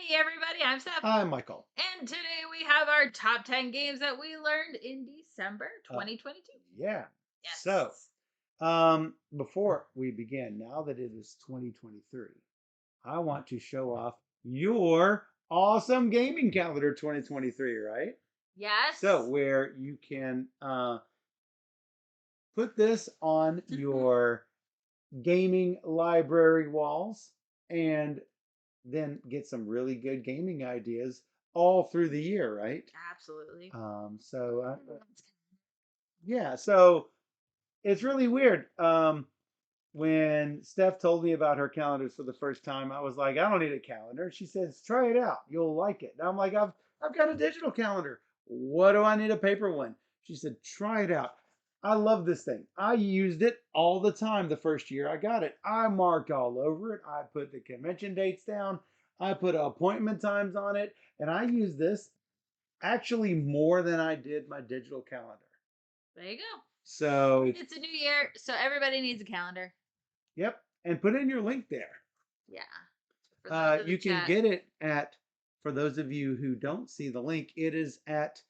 Hey everybody, I'm Steph. Hi, Michael. And today we have our top 10 games that we learned in December Uh, 2022. yeah. So, Yes. before we begin, now that it is 2023, I want to show off your awesome gaming calendar 2023, right? So, Yes. where you can put this on your gaming library walls and then get some really good gaming ideas all through the year, right? Absolutely. Yeah, so it's really weird. When Steph told me about her calendars for the first time, I was like, I don't need a calendar. She says, try it out. You'll like it. And I'm like, I've got a digital calendar. What do I need a paper one? She said, try it out. I love this thing. I used it all the time the first year I got it. I marked all over it. I put the convention dates down. I put appointment times on it. And I use this actually more than I did my digital calendar. There you go. So, It's a new year, so everybody needs a calendar. yep. And put in your link there. Yeah. For those of the You can chat. get it at, for those of you who don't see the link, it is at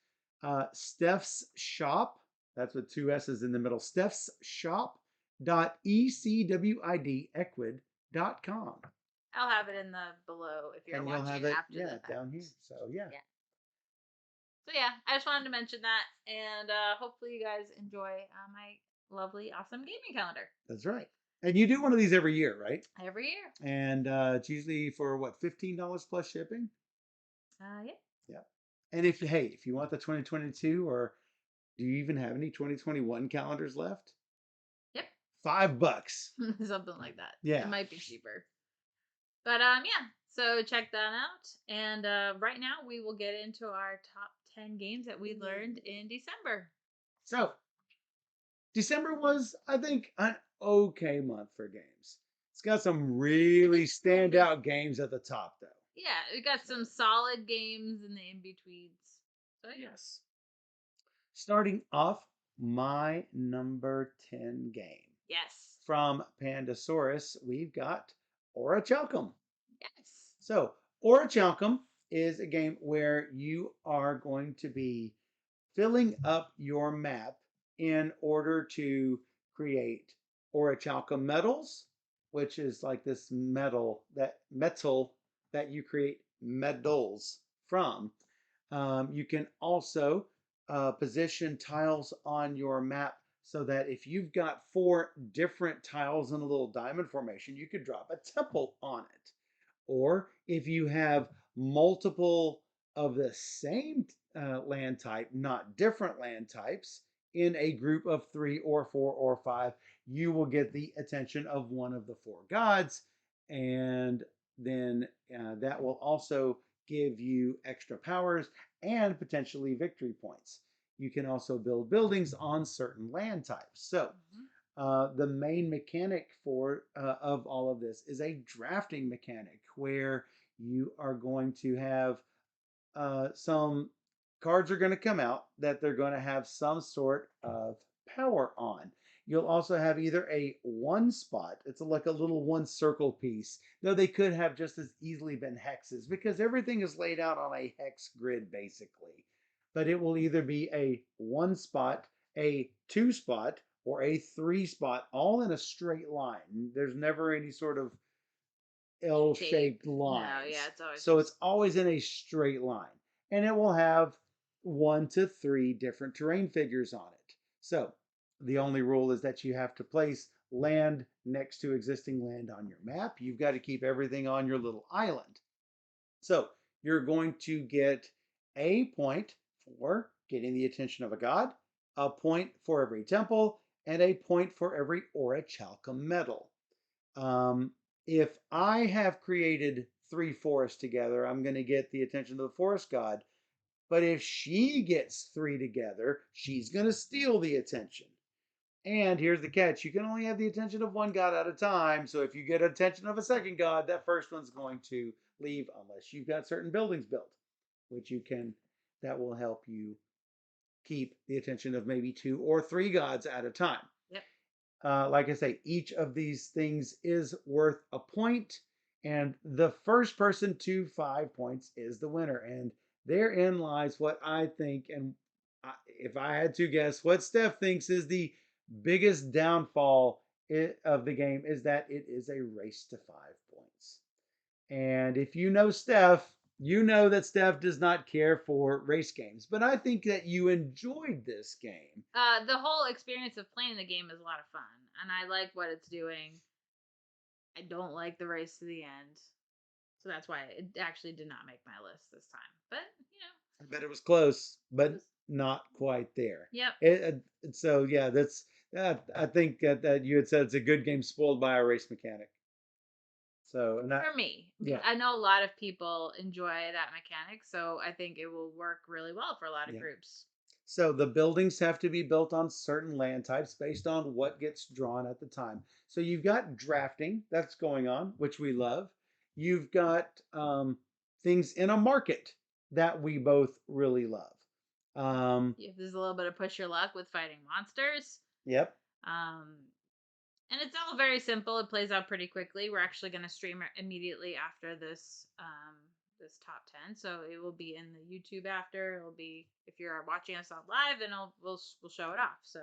Steph's Shop. That's with two S's in the middle. Steph's Shop .ecwidequid.com. I'll have it in the below if you're And you'll watching have it, after the yeah, fact. down here. So, yeah, Yeah. So yeah, I just wanted to mention that, and hopefully you guys enjoy my lovely, awesome gaming calendar that's right. And you do one of these every year, right? every year. And it's usually for what, $15 plus shipping? Yeah. Yeah. And if you want the 2022, or do you even have any 2021 calendars left? Yep. $5. Something like that. It Yeah. might be cheaper. But yeah. So check that out. And right now we will get into our top 10 games that we learned in December. So December was, I think, an okay month for games. It's got some really standout games at the top, though. Yeah, we got some solid games in the in betweens. So yeah. Yes. Starting off, my number 10 game. Yes. From Pandasaurus, we've got Orichalcum. Yes. So, Orichalcum is a game where you are going to be filling up your map in order to create orichalcum metals, which is like this metal that you create medals from. You can also position tiles on your map so that if you've got four different tiles in a little diamond formation, you could drop a temple on it. Or if you have multiple of the same land type, not different land types, in a group of 3 or 4 or 5, you will get the attention of one of the four gods. And then that will also give you extra powers and potentially victory points. You can also build buildings on certain land types. So Mhm. the main mechanic for of all of this is a drafting mechanic where you are going to have some cards are going to come out that they're going to have some sort of power on. You'll also have either a one spot, it's like a little one circle piece, though they could have just as easily been hexes because everything is laid out on a hex grid basically. But it will either be a one spot, a two spot, or a three spot, all in a straight line. There's never any sort of Shape. L-shaped No, yeah, lines. it's always So just it's always in a straight line. And it will have 1 to 3 different terrain figures on it. So the only rule is that you have to place land next to existing land on your map. You've got to keep everything on your little island. So you're going to get a point for getting the attention of a god, a point for every temple, and a point for every orichalcum medal. Um, if I have created 3 forests together, I'm going to get the attention of the forest god. But if she gets 3 together, she's going to steal the attention. And here's the catch, you can only have the attention of one god at a time. So if you get attention of a second god, that first one's going to leave unless you've got certain buildings built, which you can, that will help you keep the attention of maybe 2 or 3 gods at a time. yep. Like I say, each of these things is worth a point. And the first person to 5 points is the winner. And therein lies what I think, and if I had to guess, what Steph thinks is the biggest downfall of the game is that it is a race to 5 points. And if you know Steph, you know that Steph does not care for race games. But I think that you enjoyed this game. The whole experience of playing the game is a lot of fun, and I like what it's doing. I don't like the race to the end, so that's why it actually did not make my list this time. But I bet it was close, it but was, not quite there. yep. So yeah, that's I think that you had said it's a good game spoiled by a race mechanic. So and that For me, yeah I know a lot of people enjoy that mechanic, so I think it will work really well for a lot of yeah. groups. So the buildings have to be built on certain land types based on what gets drawn at the time. So you've got drafting that's going on, which we love. You've got things in a market that we both really love. If there's a little bit of push your luck with fighting monsters, Yep. um, and it's all very simple. It plays out pretty quickly. We're actually going to stream it immediately after this top 10, so it will be in the YouTube after. It'll be, if you're watching us on live, then we'll show it off. So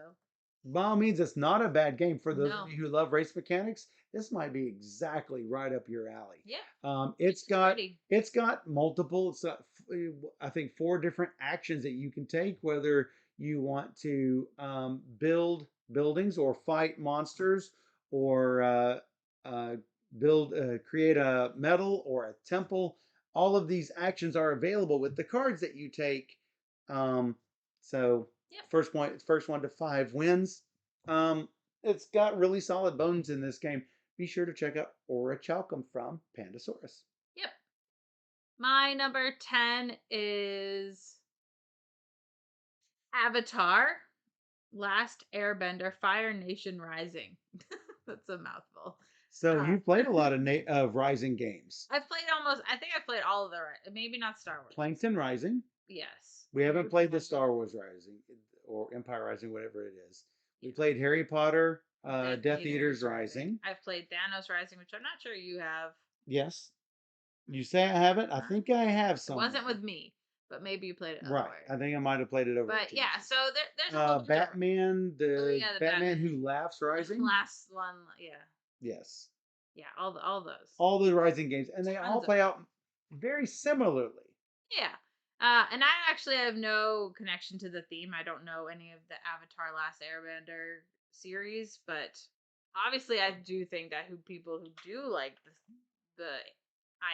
By all means, it's not a bad game for those of no, you who love race mechanics. This might be exactly right up your alley. yeah, It's it's got pretty. it's got multiple. I think 4 different actions that you can take, whether you want to build buildings or fight monsters, or uh, create a medal or a temple. All of these actions are available with the cards that you take. Um, so Yep, first one to 5 wins. Um, it's got really solid bones in this game. Be sure to check out Orichalcum from Pandasaurus. yep. My number 10 is Avatar: Last Airbender Fire Nation Rising. That's a mouthful. So Uh, you played a lot of Rising games. I've played almost. I think I've played all of the. Maybe not Star Wars. Plankton Rising. Yes. We haven't played the Star Wars Rising or Empire Rising, whatever it is. We played Harry Potter, Death Eaters Rising. I've played Thanos Rising, which I'm not sure you have. Yes. You say I haven't? I think I have It somewhere. wasn't with me, but maybe you played it Right. otherwise. I think I might have played it over. But yeah, so there's a whole bunch Batman, the the Batman Who Laughs Rising. last one, yeah. Yes. Yeah, all those. All the Rising games, and they all play out very similarly. Yeah. And I actually have no connection to the theme. I don't know any of the Avatar Last Airbender series, but obviously I do think that people who do like the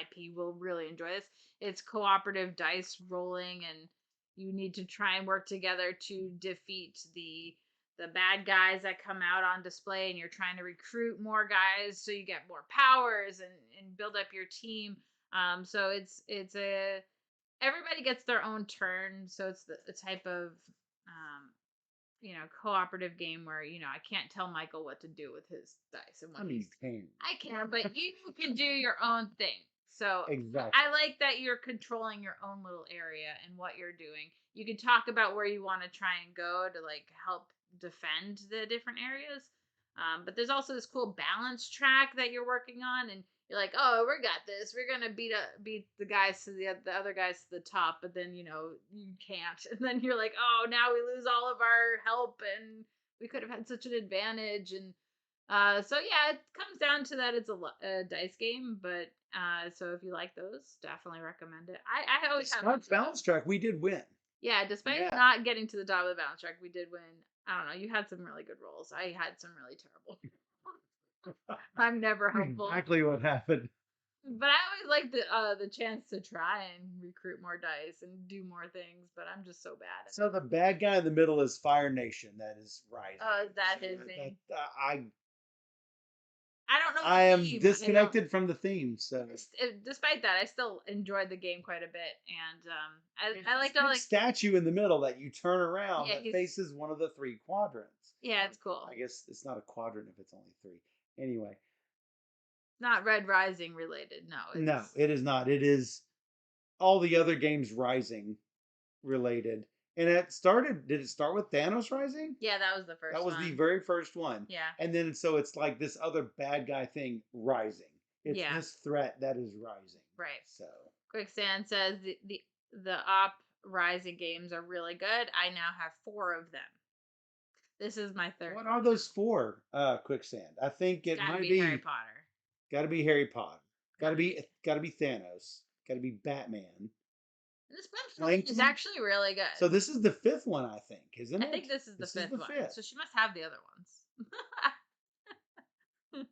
IP will really enjoy this. It's cooperative dice rolling, and you need to try and work together to defeat the bad guys that come out on display, and you're trying to recruit more guys so you get more powers and build up your team. So it's a everybody gets their own turn, so it's the type of cooperative game where I can't tell Michael what to do with his dice and what You can. I can, but you can do your own thing. So Exactly. I like that you're controlling your own little area and what you're doing. You can talk about where you want to try and go to like help defend the different areas. But there's also this cool balance track that you're working on, and you're like, oh, we got this. We're gonna beat the guys to the other guys to the top, but then you can't, and then you're like, oh, now we lose all of our help, and we could have had such an advantage, and so yeah, it comes down to that. It's a dice game, but so if you like those, definitely recommend it. I always have balance track. We did win. Yeah, despite not getting to the top of the balance track, we did win. I don't know. You had some really good rolls. I had some really terrible. I'm never helpful. Exactly what happened. But I always like the chance to try and recruit more dice and do more things. But I'm just so bad. So the bad guy in the middle is Fire Nation. That is Rising. Oh, is that his name? I don't know. I am disconnected from the theme. So despite that, I still enjoyed the game quite a bit, and I like the statue in the middle that you turn around Yeah, that faces one of the 3 quadrants. Yeah, it's cool. I guess it's not a quadrant if it's only 3. Anyway, Not Red Rising related. no, it is not. It is all the other games Rising related. And did it start with Thanos Rising? Yeah, that was the first That was one. the very first one. Yeah. And then so it's like this other bad guy thing rising. It's Yeah. this threat that is rising. Right. So, Quicksand says the Rising games are really good. I now have 4 of them. This is my third what one. are those for? Quicksand. I think It's it got to might be Harry be. Potter. Got to be Harry Potter. Got to Gotta be. be. Got to be Thanos. Got to be Batman. And this one for me is Plankton. actually really So good. this is the fifth one, I think, isn't I think it? this is the This is fifth the one. fifth. So she must have the other ones.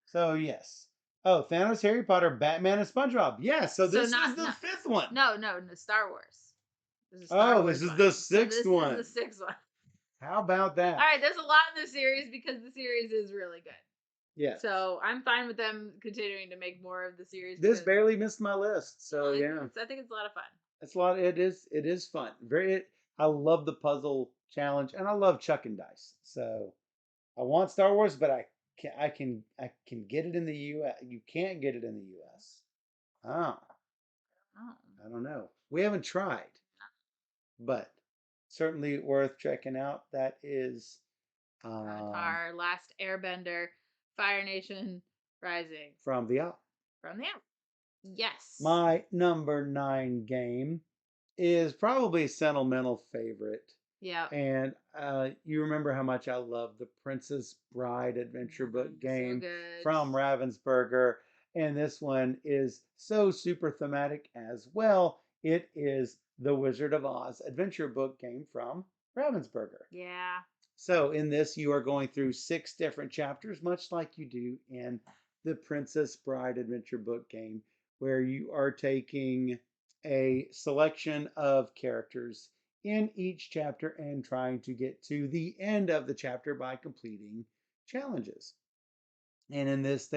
So yes. Oh, Thanos, Harry Potter, Batman, and SpongeBob. Yes. So So this not is the no fifth one. no Star Wars. This is Star Oh, this Wars is one. the So sixth this is the one. sixth one. How about All that? right, there's a lot in the series because the series is really good. Yes. So I'm fine with them continuing to make more of the series This because barely missed my list. So yeah, I think it's a lot of fun. it's a lot. It is. It is fun. Very. I love the puzzle challenge, and I love chucking dice. So I want Star Wars, but I can get it in the U.S. You can't get it in the U.S. Oh, Oh. I don't know. We haven't tried, but certainly worth checking out. That is Avatar, Last Airbender, Fire Nation, Rising from the app. from the app. Yes. My number 9 game is probably a sentimental favorite. Yeah. And you remember how much I love the Princess Bride adventure book So game good. from Ravensburger. And this one is so super thematic as well. It is the Wizard of Oz adventure book game from Ravensburger. Yeah. So in this, you are going through 6 different chapters, much like you do in the Princess Bride adventure book game, where you are taking a selection of characters in each chapter and trying to get to the end of the chapter by completing challenges. And in this,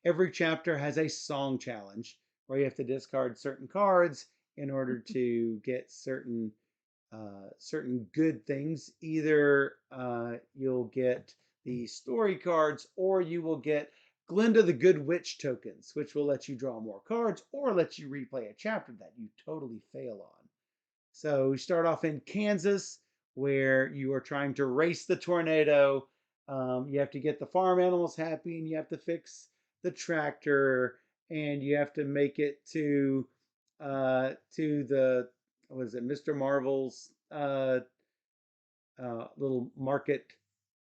every chapter has a song challenge where you have to discard certain cards in order to get certain good things. Either you'll get the story cards, or you will get Glinda the Good Witch tokens, which will let you draw more cards or let you replay a chapter that you totally fail on. So we start off in Kansas, where you are trying to race the tornado. You have to get the farm animals happy, and you have to fix the tractor, and you have to make it to the what is it, Mr. Marvel's little market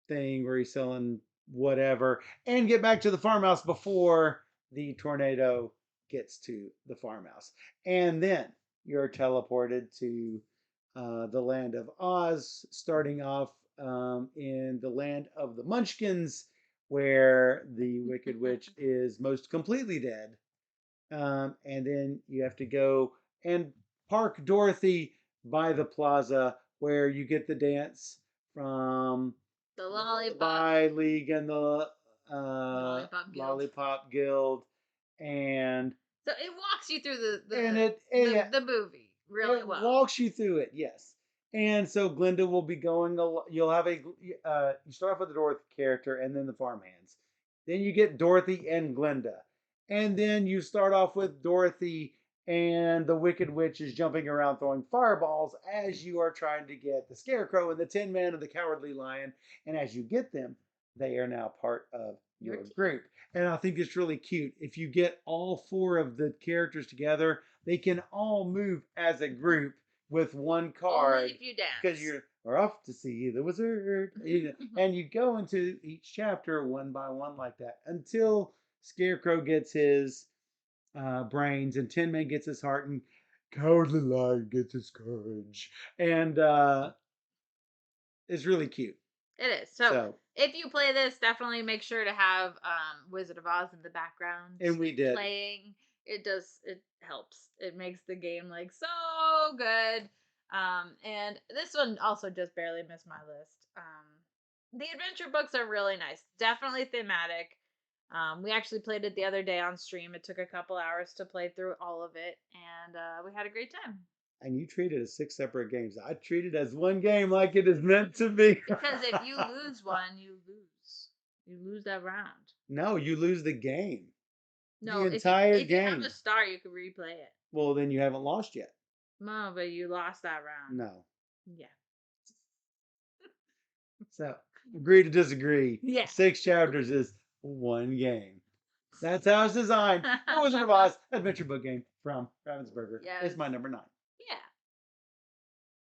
thing where he's selling whatever, and get back to the farmhouse before the tornado gets to the farmhouse. And then you're teleported to the land of Oz, starting off in the land of the Munchkins, where the Wicked Witch is most completely dead. And then you have to go and park Dorothy by the plaza where you get the dance from The the Lollipop. Lullaby League and the Lollipop Guild. Lollipop Guild, and So it walks you through and it the movie really it well. walks you through it, yes. And so Glinda will be going. You'll have you start off with the Dorothy character, and then the farmhands. Then you get Dorothy and Glinda, and then you start off with Dorothy and the Wicked Witch is jumping around throwing fireballs as you are trying to get the Scarecrow and the Tin Man and the Cowardly Lion. And as you get them, they are now part of your group. And I think it's really cute. If you get all 4 of the characters together, they can all move as a group with one card. Only if you dance. Because you're off to see the wizard. And you go into each chapter one by one like that until Scarecrow gets his brains and Tin Man gets his heart and Cowardly Lion gets his courage. And it's really cute. It is. So if you play this, definitely make sure to have Wizard of Oz in the background. And we did. Playing. It helps. It makes the game like so good. And this one also just barely missed my list. The adventure books are really nice. Definitely thematic. We actually played it the other day on stream. It took a couple hours to play through all of it, and we had a great time. And you treat it as 6 separate games. I treat it as one game like it is meant to be. Because if you lose one, you lose. You lose that round. No, you lose the game. No, the entire if game. you have a star, you can replay it. Well, then you haven't lost yet. No, but you lost that round. No. Yeah. So, agree to disagree. Yeah. 6 chapters is one game. That's how it's designed. The Wizard of Oz adventure book game from Ravensburger is Yes. my number 9. Yeah.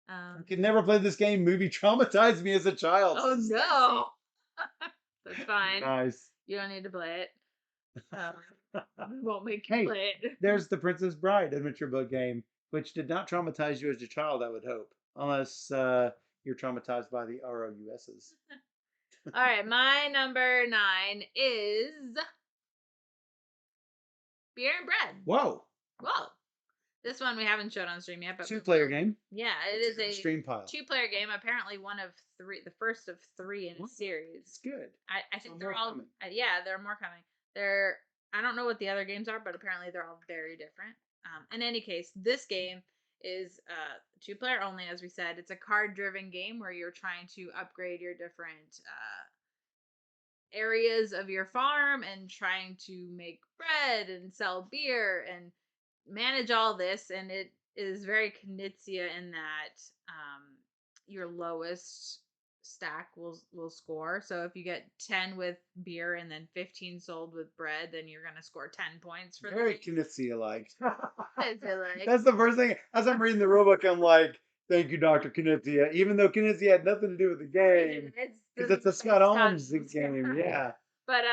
I could never play this game. Movie traumatized me as a child. Oh no. That's fine. Nice. You don't need to play it. We won't make you Hey, play it. there's the Princess Bride adventure book game, which did not traumatize you as a child, I would hope, unless you're traumatized by the ROUSs. All right, my number 9 is Beer and Bread. Whoa. Whoa. This one we haven't showed on stream yet, but 2-player game. yeah, it is a stream pile. 2-player game. Apparently, one of 3, the first of 3 in a series. It's good. I think So they're more all. coming. Yeah, there are more coming. They're. I don't know what the other games are, but apparently they're all very different. In any case, this game is 2-player only, as we said. It's a card-driven game where you're trying to upgrade your different areas of your farm and trying to make bread and sell beer and manage all this. And it is very Knizia in that your lowest stack will score. So if you get 10 with beer and then 15 sold with bread, then you're gonna score 10 points for Very the Knizia like. I feel like. That's the first thing. As I'm reading the rulebook, I'm like, thank you, Dr. Knizia. Even though Knizia had nothing to do with the game. Because it's a Scott Holmes game. Yeah. But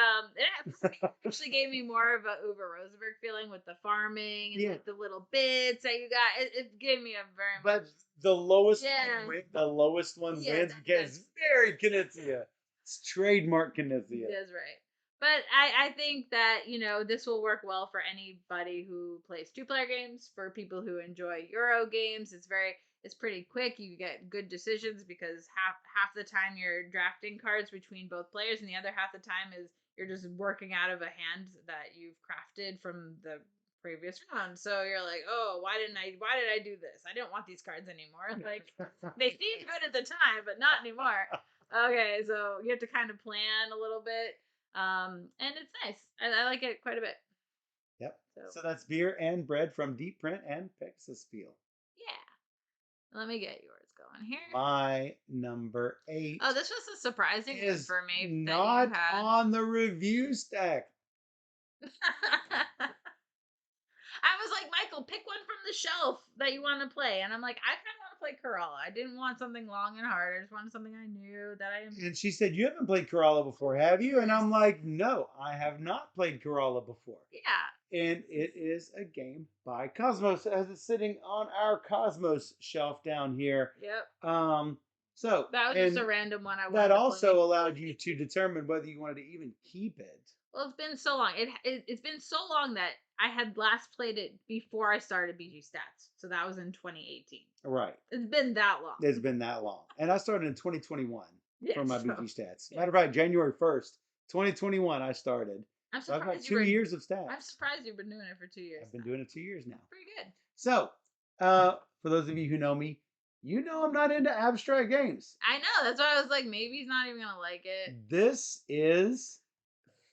it actually gave me more of a Uwe Rosenberg feeling with the farming and like the little bits that you got. It gave me a very But much. the lowest Yeah. one the lowest one Yeah, wins because it's very Knizia. It's trademark Knizia. That's right. But I think that, this will work well for anybody who plays 2-player games, for people who enjoy Euro games. It's pretty quick. You get good decisions because half the time you're drafting cards between both players, and the other half the time is you're just working out of a hand that you've crafted from the previous round. So you're like, oh, why did I do this? I didn't want these cards anymore. Like, they seemed good at the time, but not anymore. Okay, so you have to kind of plan a little bit. And it's nice. I like it quite a bit. Yep. So that's Beer and Bread from Deep Print and Pegasus Spiel. Yeah. Let me get yours going here. My number 8. Oh, this was a surprising one for me. Not on the review stack. I was like, Michael, pick one from the shelf that you want to play. And I'm like, I kind of want to play Kerala. I didn't want something long and hard. I just wanted something I knew that I. And she said, you haven't played Kerala before, have you? And I'm like, no, I have not played Kerala before. Yeah. And it is a game by Cosmos, as it's sitting on our Cosmos shelf down here. Yep. So that was just a random one I wanted that to also play. allowed you to determine whether you wanted to even keep it. Well, it's been so long. It's been so long that I had last played it before I started BG Stats. So that was in 2018. Right. It's been that long. It's been that long. And I started in 2021 for my BG Stats. Yeah. Matter of fact, January 1st, 2021, I started. I'm So I've got surprised 2 years of stats. I'm surprised you've been doing it for 2 years. I've been doing it 2 years now. Pretty good. So, for those of you who know me, you know I'm not into abstract games. I know. That's why I was like, maybe he's not even going to like it. This is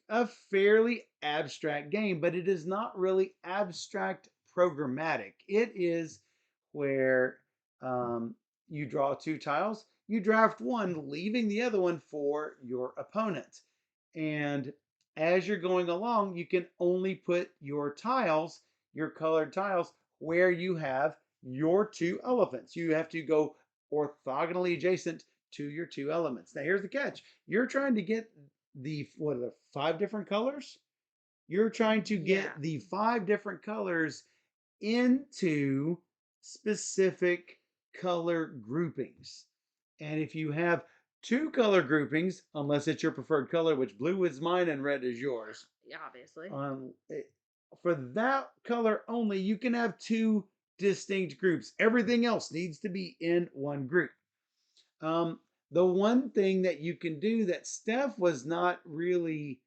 a fairly abstract game, but it is not really abstract programmatic. It is where you draw 2 tiles, you draft one, leaving the other one for your opponent. And as you're going along, you can only put your tiles, your colored tiles, where you have your 2 elephants. You have to go orthogonally adjacent to your 2 elements. Now here's the catch. You're trying to get the 5 different colors? You're trying to get the 5 different colors into specific color groupings. And if you have 2 color groupings, unless it's your preferred color, which blue is mine and red is yours. Yeah, obviously. For that color only, you can have 2 distinct groups. Everything else needs to be in one group. The one thing that you can do that Steph was not really,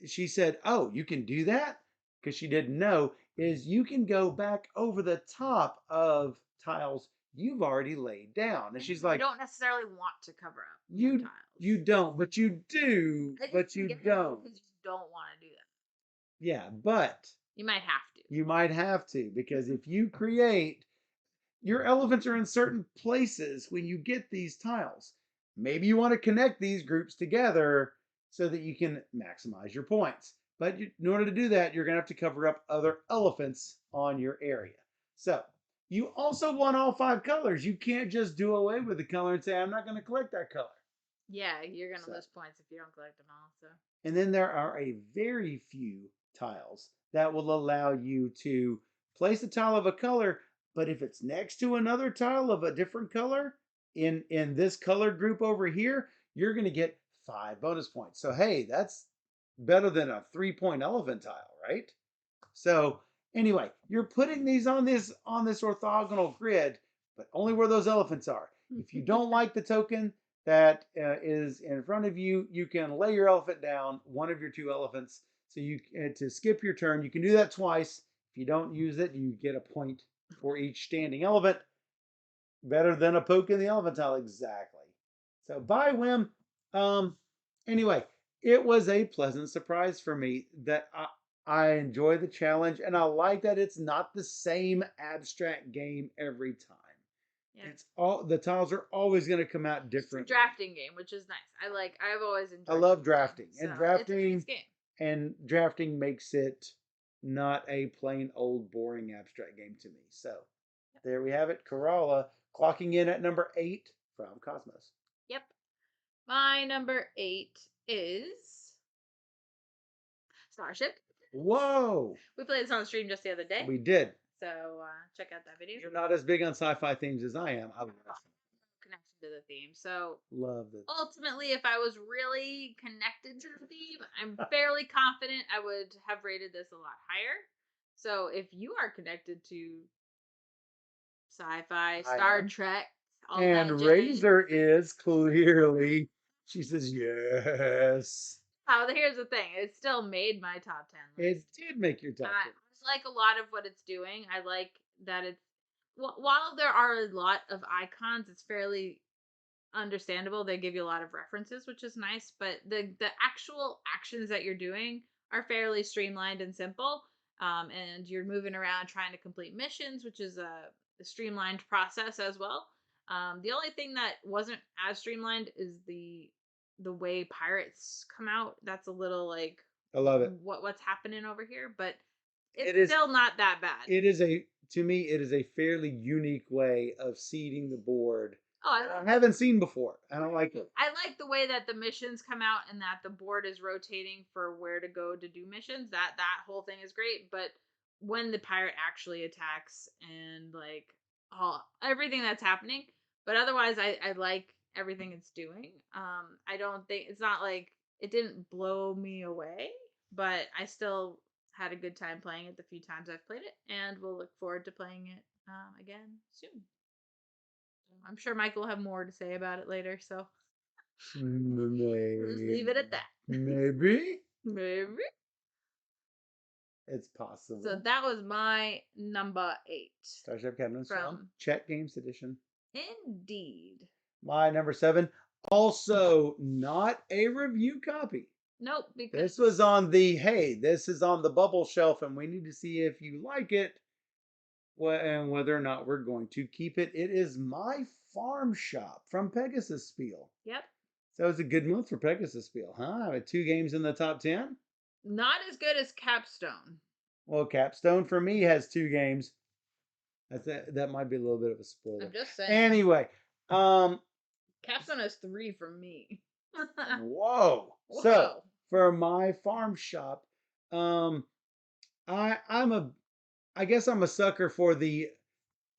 she said, oh, you can do that? Because she didn't know, is you can go back over the top of tiles you've already laid down. And she's like, you don't necessarily want to cover up you tiles. You don't, but you do, but you don't. Because you don't want to do that. Yeah, but you might have to. You might have to, because if you create, your elephants are in certain places when you get these tiles. Maybe you want to connect these groups together so that you can maximize your points. But in order to do that, you're going to have to cover up other elephants on your area. So you also want all 5 colors. You can't just do away with the color and say, I'm not going to collect that color. Yeah, you're gonna So, lose points if you don't collect them all. So. and then there are a very few tiles that will allow you to place a tile of a color, but if it's next to another tile of a different color in this color group over here, you're going to get 5 bonus points. So hey, that's better than a 3-point elephant tile, right? So anyway, you're putting these on this orthogonal grid, but only where those elephants are. If you don't like the token that is in front of you, you can lay your elephant down, one of your 2 elephants. So you to skip your turn, you can do that twice. If you don't use it, you get a point for each standing elephant. Better than a poke in the elephant tile, exactly. So by whim. Anyway, it was a pleasant surprise for me that I enjoy the challenge, and I like that it's not the same abstract game every time. Yeah. It's all the tiles are always going to come out It's a different. drafting game, which is nice. I've always enjoyed. I love drafting, so and it's a nice game. drafting makes it not a plain old boring abstract game to me. So there we have it. Kerala clocking in at number 8 from Cosmos. Yep. My number 8 is Starship. Whoa! We played this on the stream just the other day. We did. So check out that video. You're not as big on sci-fi themes as I am. I love Connection to the theme. So it. ultimately, if I was really connected to the theme, I'm fairly confident I would have rated this a lot higher. So if you are connected to sci-fi, Star Trek, all and that Razor is clearly. She says yes. Oh, here's the thing. It still made my top 10 list. It did make your top 10. I just like a lot of what it's doing. I like that it's while there are a lot of icons, it's fairly understandable. They give you a lot of references, which is nice, but the actual actions that you're doing are fairly streamlined and simple. And you're moving around trying to complete missions, which is a streamlined process as well. The only thing that wasn't as streamlined is the way pirates come out. That's a little like I love it. What's happening over here, but It it's is still not that bad. It is to me it is a fairly unique way of seeding the board. Oh, I haven't seen before. I don't like it. I like the way that the missions come out and that the board is rotating for where to go to do missions. That whole thing is great, but when the pirate actually attacks and like everything that's happening, but otherwise I like everything it's doing. I don't think it's not like it didn't blow me away, but I still had a good time playing it the few times I've played it, and we'll look forward to playing it again soon. I'm sure Mike will have more to say about it later, so Maybe. let's leave it at that. Maybe. Maybe. It's possible. So that was my number 8. Starship Captain's from Czech Games Edition. Indeed. My number 7, also not a review copy. Nope, because This was on the, hey, this is on the bubble shelf and we need to see if you like it and whether or not we're going to keep it. It is My Farm Shop from Pegasus Spiel. Yep. So it's a good month for Pegasus Spiel, huh? I have 2 games in the top 10. Not as good as Capstone. Well, Capstone for me has 2 games. That might be a little bit of a spoiler. I'm just saying. Anyway, Capstone has 3 from me. Whoa. So for My Farm Shop, I guess I'm a sucker for the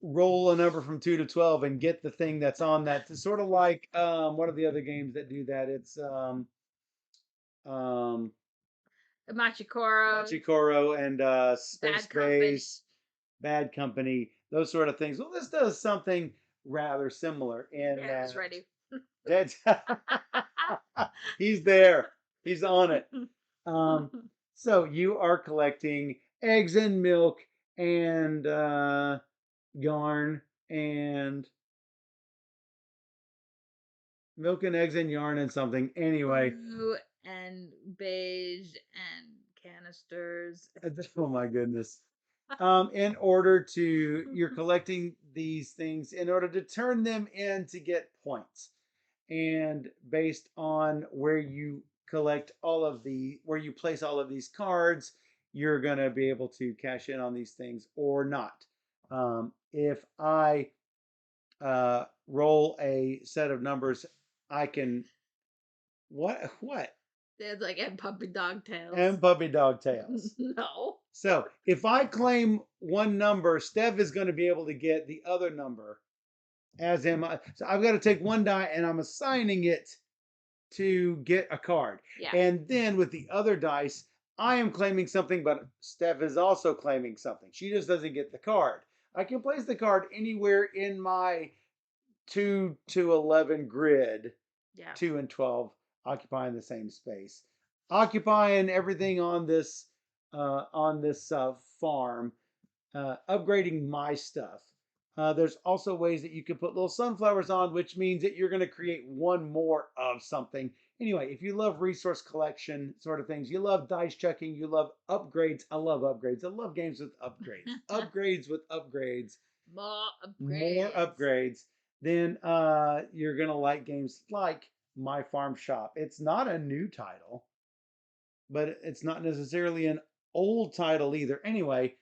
roll a number from 2 to 12 and get the thing that's on that. It's sort of like what are the other games that do that? It's Machikoro and Space Base, Bad Company, those sort of things. Well, this does something rather similar in that. It's ready. That's he's there. He's on it. So you are collecting eggs and milk and yarn and milk and eggs and yarn and something. Anyway. Blue and beige and canisters. Oh my goodness. In order to, you're collecting these things in order to turn them in to get points. And based on where you collect all of where you place all of these cards, you're going to be able to cash in on these things or not. If I roll a set of numbers, I can what It's like and puppy dog tails. and puppy dog tails. No. So if I claim one number, Steph is going to be able to get the other number, as am I. So I've got to take one die and I'm assigning it to get a card. Yeah. And then with the other dice, I am claiming something, but Steph is also claiming something. She just doesn't get the card. I can place the card anywhere in my 2 to 11 grid, Yeah. 2 and 12 occupying the same space, occupying everything on this farm, upgrading my stuff. There's also ways that you can put little sunflowers on, which means that you're going to create one more of something. Anyway, if you love resource collection sort of things, you love dice checking, you love upgrades. I love upgrades. I love games with upgrades. Upgrades with upgrades. More upgrades. More upgrades. Then you're going to like games like My Farm Shop. It's not a new title, but it's not necessarily an old title either. Anyway,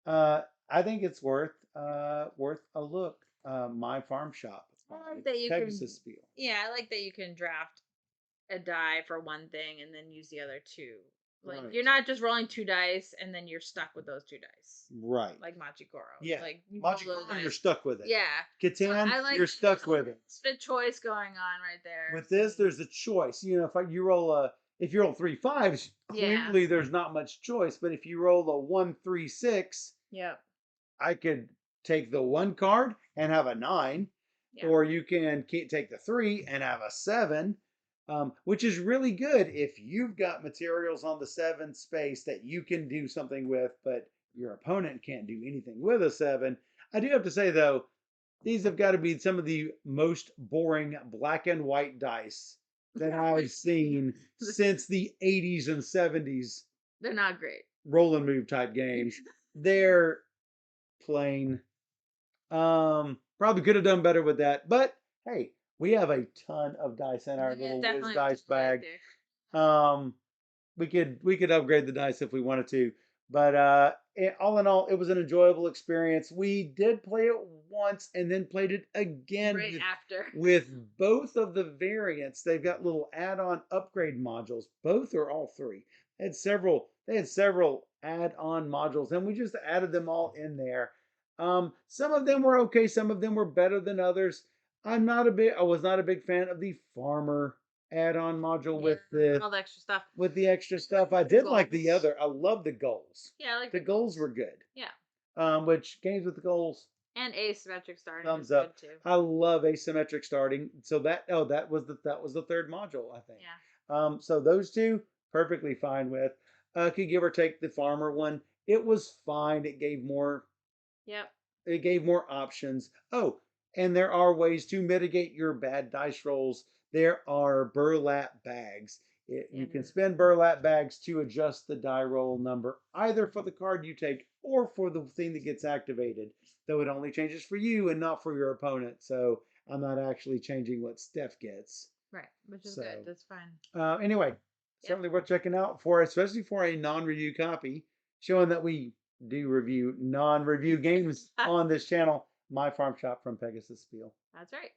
I think it's worth a look. My Farm Shop. I like that you Pegasus can. Spiel. Yeah, I like that you can draft a die for one thing and then use the other two. Like Right. you're not just rolling two dice and then you're stuck with those two dice. Right. Like Machikoro. Yeah. Like you roll those Machikoro, you're dice. stuck with it. Yeah. Catan, I like you're stuck there's with it. a choice going on right there. With this, there's a choice. You know, if you roll 3 5s, Yeah. clearly there's not much choice. But if you roll a 1 3 6, Yep. I could take the 1 card and have a 9, Yeah. or you can take the 3 and have a 7, which is really good if you've got materials on the 7 space that you can do something with, but your opponent can't do anything with a 7. I do have to say, though, these have got to be some of the most boring black and white dice that I've seen since the 80s and 70s They're not great. roll and move type games. They're plain. Probably could have done better with that, but hey, we have a ton of dice in our little whiz dice bag. We could upgrade the dice if we wanted to, but all in all, it was an enjoyable experience. We did play it once and then played it again right after with both of the variants. They've got little add-on upgrade modules. Both or all three. They had several add-on modules, and we just added them all in there. Some of them were okay. Some of them were better than others. I was not a big fan of the farmer add-on module with all the extra stuff. With the extra stuff, I did like the other. I love the goals. Yeah, I like the goals were good. Yeah. Which games with the goals? And asymmetric starting. Thumbs up. Good too. I love asymmetric starting. So that was the third module, I think. Yeah. So those two perfectly fine with. Could give or take the farmer one. It was fine. It gave more. Yep. It gave more options. Oh, and there are ways to mitigate your bad dice rolls. There are burlap bags. You can spend burlap bags to adjust the die roll number, either for the card you take or for the thing that gets activated, though it only changes for you and not for your opponent. So I'm not actually changing what Steph gets. Right, which is good. That's fine. Anyway, certainly worth checking out especially for a non-review copy, showing that we do review non-review games on this channel. My Farm Shop from Pegasus Spiel. That's right.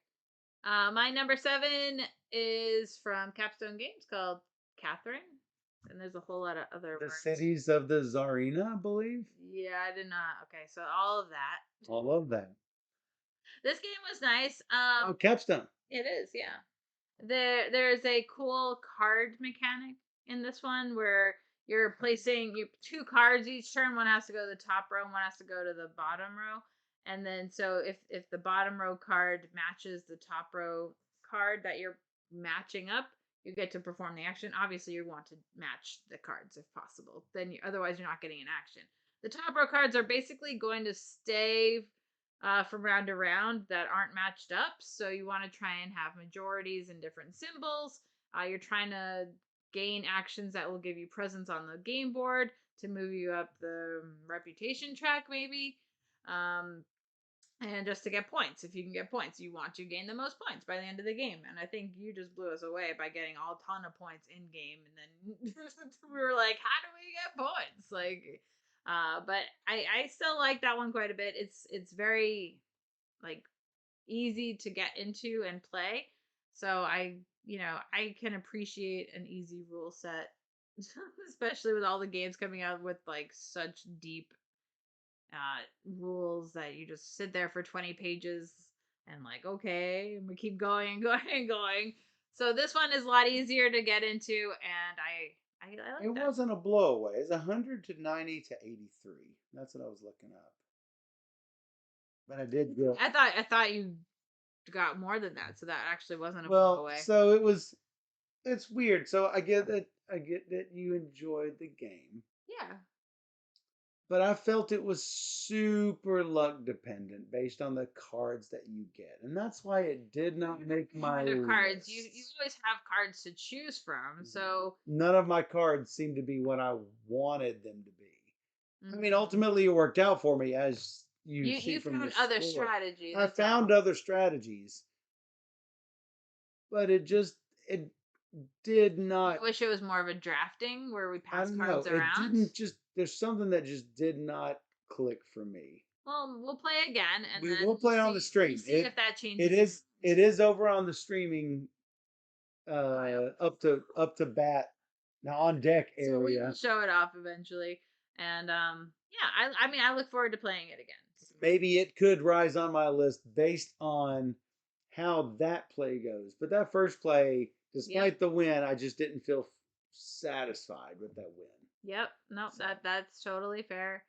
My number 7 is from Capstone Games called Catherine. And there's a whole lot of other The words. Cities of the Tsarina, I believe. Yeah, I did not. Okay, so all of that. All of that. This game was nice. Capstone. It is, yeah. There's a cool card mechanic in this one where you're placing two cards each turn. One has to go to the top row, and one has to go to the bottom row. And then so if the bottom row card matches the top row card that you're matching up, you get to perform the action. Obviously, you want to match the cards if possible. Otherwise you're not getting an action. The top row cards are basically going to stay from round to round that aren't matched up. So you want to try and have majorities and different symbols. You're trying to gain actions that will give you presence on the game board to move you up the reputation track, maybe. and just to get points. If you can get points, you want to gain the most points by the end of the game. And I think you just blew us away by getting all ton of points in game, and then we were like, how do we get points? Like, but I still like that one quite a bit. It's very like easy to get into and play. So I can appreciate an easy rule set, especially with all the games coming out with like such deep rules that you just sit there for 20 pages and like, okay, and we keep going and going and going. So this one is a lot easier to get into, and I It like that. wasn't a blowaway. It's 100 to 90 to 83. That's what I was looking up. But I did get, I thought you got more than that, so that actually wasn't a well, blow. so it was, it's weird. So I get that you enjoyed the game, Yeah. but I felt it was super luck dependent based on the cards that you get. And that's why it did not make my Kind of cards. You list. always have cards to choose from. So None of my cards seemed to be what I wanted them to be. I mean, mhm. ultimately, it worked out for me, as you see You from the found other score. strategy. I That's found all. other strategies, but it did You not. wish it was more of a drafting where we I pass don't know. cards It around. didn't just. There's something that just did not click for me. Well, we'll play again, and We then will play on the we'll stream. see if that It changes your is mind. it is over on the streaming Pile. up to bat now on deck So we will area. show it off eventually, and yeah, I mean, I look forward to playing it again. Maybe it could rise on my list based on how that play goes. But that first play, Yep. despite the win, I just didn't feel satisfied with that win. Yep. Nope. So That's totally fair.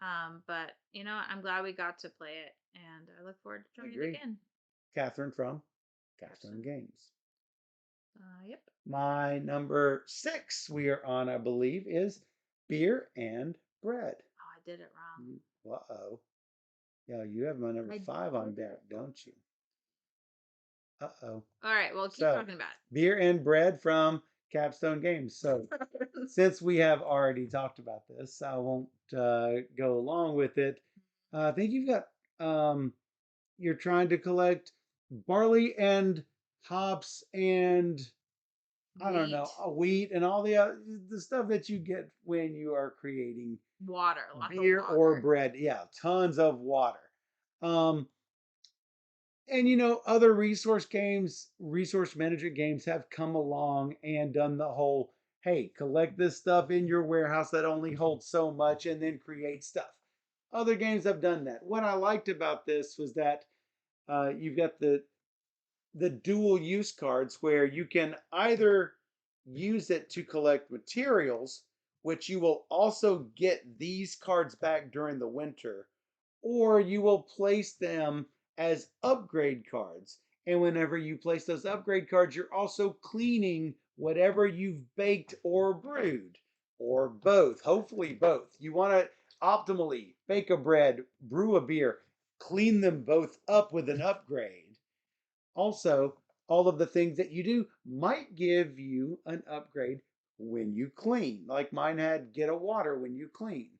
But I'm glad we got to play it, and I look forward to I trying it agree. again. Catherine from Capstone Capstone. Games. Yep. My number 6 we are on, I believe, is Beer and Bread. Oh, I did it wrong. Uh oh. Yeah, you have my number I 5 on did deck, it wrong. don't you? Uh oh. All right. Well, keep So, talking about Beer and Bread from Capstone Games. So, it. since we have already talked about this, I won't go along with it. I think you're trying to collect barley and hops and I don't know, Wheat, wheat and all the stuff that you get when you are creating water, lots of beer or water. bread. Yeah, tons of water. Um, and other resource management games have come along and done the whole, hey, collect this stuff in your warehouse that only holds so much and then create stuff. Other games have done that. What I liked about this was that you've got the dual use cards where you can either use it to collect materials, which you will also get these cards back during the winter, or you will place them as upgrade cards. And whenever you place those upgrade cards, you're also cleaning whatever you've baked or brewed, or both. Hopefully, both. You want to optimally bake a bread, brew a beer, clean them both up with an upgrade. Also, all of the things that you do might give you an upgrade when you clean. Like mine had get a water when you clean.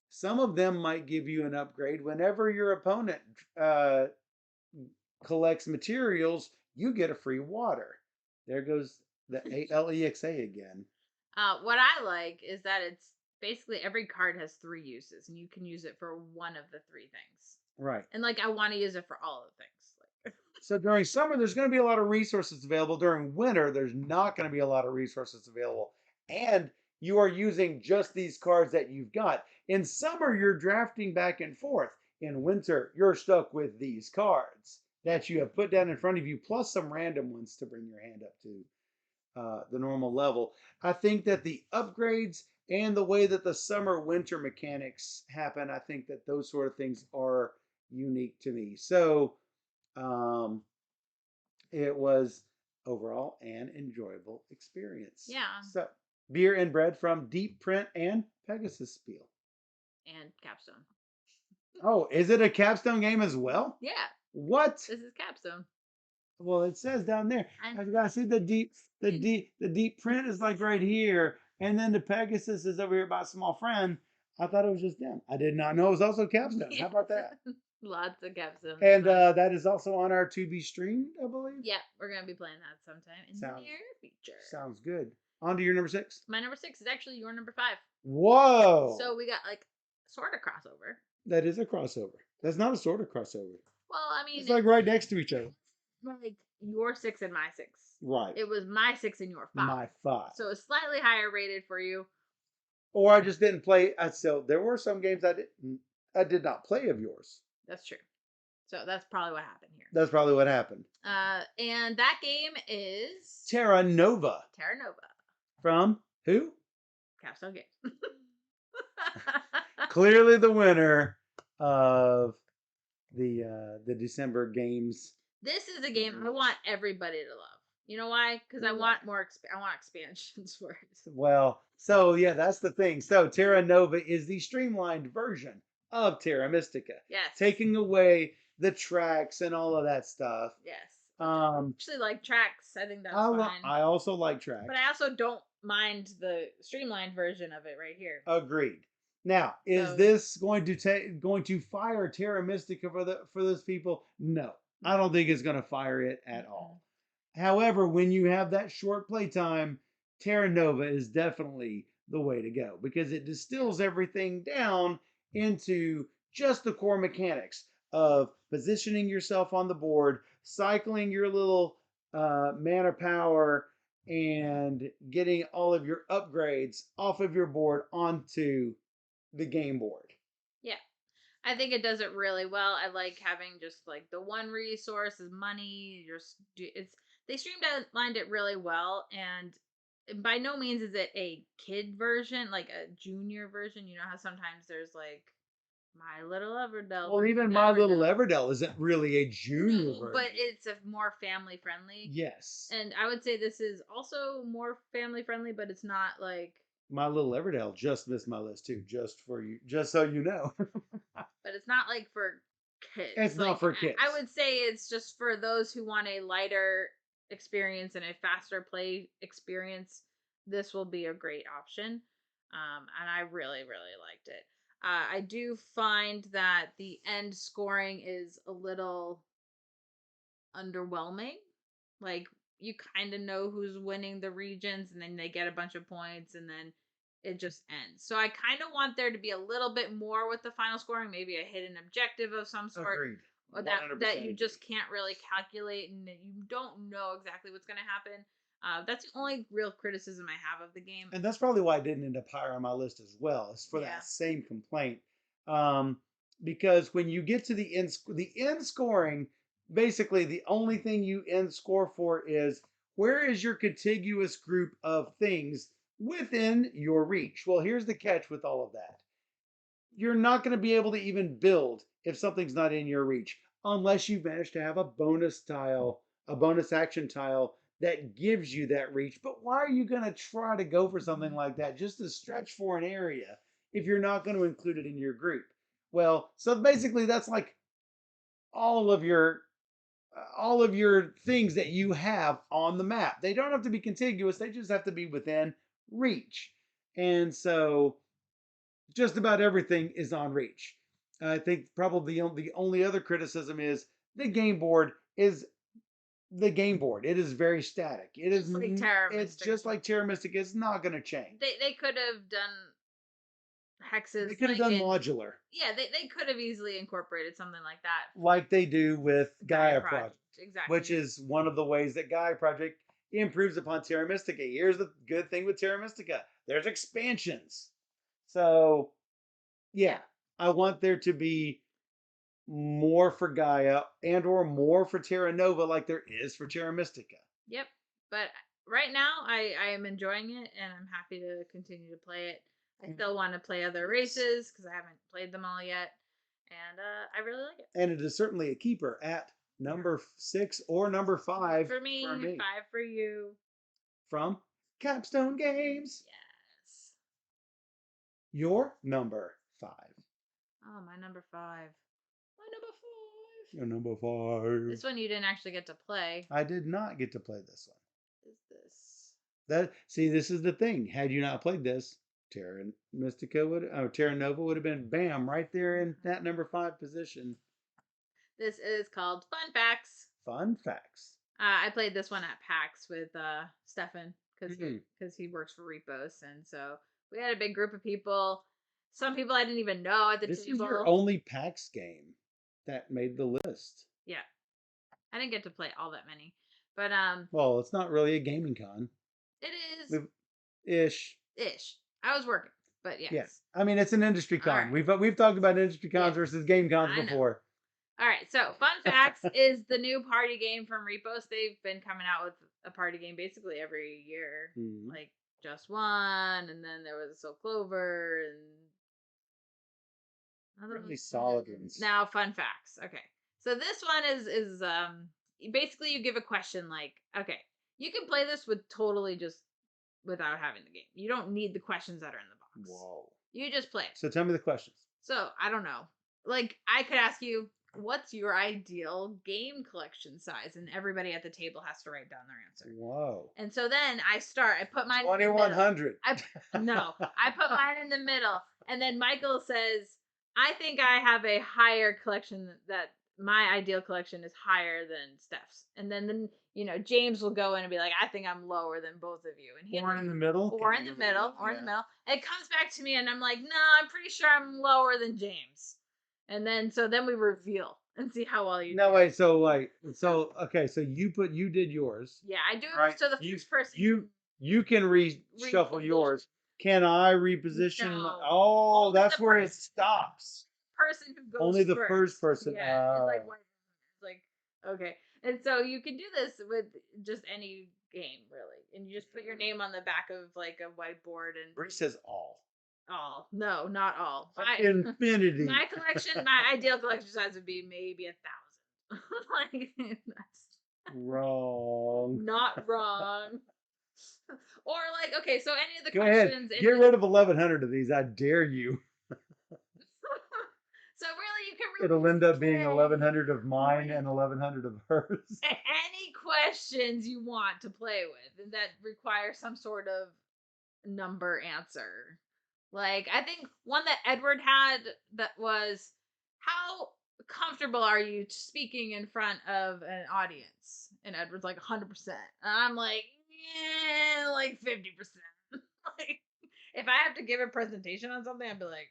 Some of them might give you an upgrade whenever your opponent uh, collects materials, you get a free water. There goes the Alexa again. What I like is that it's basically every card has three uses, and you can use it for one of the three things. Right. And like, I want to use it for all of the things. Like, So during summer, there's going to be a lot of resources available. During winter, there's not going to be a lot of resources available. And you are using just these cards that you've got. In summer, you're drafting back and forth. In winter, you're stuck with these cards yep. that you have put down in front of you, plus some random ones to bring your hand up to the normal level. I think that the upgrades and the way that the summer winter mechanics happen, I think that those sort of things are unique to me. So, um, it was overall an enjoyable experience. Yeah. So, Beer and Bread from Deep Print and Pegasus Spiel. And Capstone. Oh, is it a capstone game as well? Yeah. What? This is Capstone. Well, it says down there. And I gotta see the deep print is like right here, and then the Pegasus is over here by a small friend. I thought it was just them. I did not know it was also capstone. yeah. How about that? Lots of capstones. And that is also on our to be streamed, I believe. Yep, we're gonna be playing that sometime in the Sounds near future. sounds good. On to your number 6. My number 6 is actually your number 5. Whoa! So we got like sort of crossover. That is a crossover. That's not a sort of crossover. Well, I mean, It's like right next to each other. like your 6 and my 6. Right. It was my 6 and your 5. My 5. So it's slightly higher rated for you. Or I just didn't play. So there were some games I did not play of yours. That's true. So that's probably what happened here. That's probably what happened. And that game is Terra Nova. Terra Nova. From who? Capstone Games. Clearly the winner of the December games. This is a game I want everybody to love. You know why? Because I want more. I want expansions for it. Well, so yeah, that's the thing. So Terra Nova is the streamlined version of Terra Mystica. Yes. Taking away the tracks and all of that stuff. Yes. Um, Actually, like tracks. I think that's fine. I also like tracks. But I also don't mind the streamlined version of it right here. Agreed. Now, is this going to fire Terra Mystica for those people? No, I don't think it's going to fire it at all. However, when you have that short playtime, Terra Nova is definitely the way to go because it distills everything down into just the core mechanics of positioning yourself on the board, cycling your little mana power, and getting all of your upgrades off of your board onto the game board. Yeah. I think it does it really well. I like having just like the one resource is money. They streamlined it really well, and by no means is it a kid version, like a junior version. You know how sometimes there's like My Little Everdell. Well, even My Little Everdell isn't really a junior version, but it's a more family friendly. Yes, and I would say this is also more family friendly, but it's not like My Little Everdell just missed my list too, just so you know. But it's not like for kids. It's like, not for kids. I would say it's just for those who want a lighter experience and a faster play experience. This will be a great option. And I really, really liked it. I do find that the end scoring is a little underwhelming. Like, you kind of know who's winning the regions, and then they get a bunch of points, and then it just ends. So I kind of want there to be a little bit more with the final scoring, maybe a hidden objective of some sort. Agreed. Or that you just can't really calculate, and that you don't know exactly what's going to happen. That's the only real criticism I have of the game. And that's probably why it didn't end up higher on my list as well. It's for that same complaint. Because when you get to the end scoring, basically the only thing you end score for is where is your contiguous group of things within your reach. Well, here's the catch with all of that. You're not going to be able to even build if something's not in your reach unless you manage to have a bonus action tile that gives you that reach. But why are you going to try to go for something like that just to stretch for an area if you're not going to include it in your group? Well, so basically that's like all of your things that you have on the map. They don't have to be contiguous. They just have to be within reach. And so just about everything is on reach. I think probably the only other criticism is the game board is the game board. It is very static. It is like Terra it's Mystic. just like Terra Mystic. It's not going to change. They could have done hexes. They could have done modular. Yeah, they could have easily incorporated something like that. Like they do with Gaia Project. Exactly. Which is one of the ways that Gaia Project improves upon Terra Mystica. Here's the good thing with Terra Mystica. There's expansions. So, yeah, I want there to be more for Gaia and or more for Terra Nova like there is for Terra Mystica. Yep. But right now, I am enjoying it, and I'm happy to continue to play it. I still want to play other races because I haven't played them all yet, and I really like it. And it is certainly a keeper at number 6 or number 5 for me. 5 for you. From Capstone Games. Yes. Your number 5. Oh, my number 5. Your number 5. This one you didn't actually get to play. I did not get to play this one. What is this? This is the thing. Had you not played this, Terra Nova would have been bam right there in that number 5 position. This is called Fun Facts. Fun facts. I played this one at PAX with Stefan because Mhm. he works for Repos, and so we had a big group of people. Some people I didn't even know at the This is your table. only PAX game that made the list. Yeah, I didn't get to play all that many, but Well, it's not really a gaming con. it is We've ish. ish. I was working, but Yeah. yes. I mean, it's an industry All con. right. We've talked about industry Yeah, cons versus game cons I know. before. All right, so Fun Facts is the new party game from Repos. They've been coming out with a party game basically every year, Mhm. like Just One, and then there was Soul Clover, and Really solid ones. now Fun Facts. Okay, so this one is basically you give a question like, okay, you can play this with totally just without having the game. You don't need the questions that are in the box. Whoa. You just play it. So tell me the questions. So I don't know. Like I could ask you, what's your ideal game collection size? And everybody at the table has to write down their answer. Whoa. And so then I start. I put mine. 2100. No, I put mine in the middle, and then Michael says, "I think I have a higher collection that my ideal collection is higher than Steph's." And then James will go in and be like, "I think I'm lower than both of you." And he Or in the middle. or in the middle, or in the middle. And it comes back to me, and I'm like, "No, I'm pretty sure I'm lower than James." And then we reveal and see how well you No, do. wait. So okay. So you did yours. Yeah, I do it Right. so the first person. You can reshuffle Reposition. yours. Can I reposition? No. Oh, Only that's the where it first stops. person who goes Only the first person. Yeah, it's like it's like okay, and so you can do this with just any game really, and you just put your name on the back of like a whiteboard and Bree says all. all. No, not all. Infinity. My collection, my ideal collection size would be maybe 1,000. Like that's Wrong. not wrong. Or like okay, so any of the Go ahead. questions. Get rid of 1,100 of these. I dare you. So really, you can It'll end up being say 1,100 of mine and 1,100 of hers. any questions you want to play with and that require some sort of number answer. Like I think one that Edward had that was how comfortable are you speaking in front of an audience? And Edward's like 100%. And I'm like, yeah, like 50%. Like if I have to give a presentation on something, I'd be like,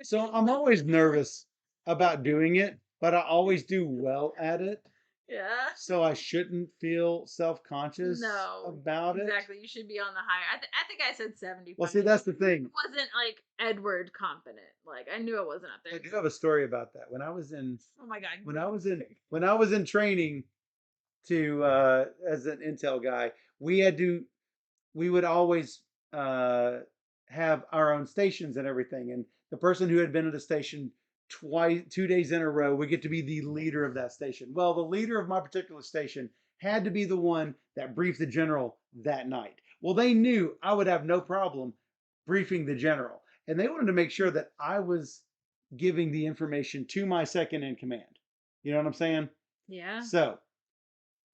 So I'm always nervous about doing it, but I always do well at it. yeah. So I shouldn't feel self-conscious No, about it. exactly. You should be on the higher. I think I said 70. Well, see, that's the thing. It wasn't like Edward confident. Like I knew it wasn't up there. I do have a story about that. When I was in Oh my god. when I was in training to as an intel guy, we would always uh, have our own stations and everything. And the person who had been at a station 2 days in a row would get to be the leader of that station. Well, the leader of my particular station had to be the one that briefed the general that night. Well, they knew I would have no problem briefing the general, and they wanted to make sure that I was giving the information to my second in command. You know what I'm saying? Yeah. So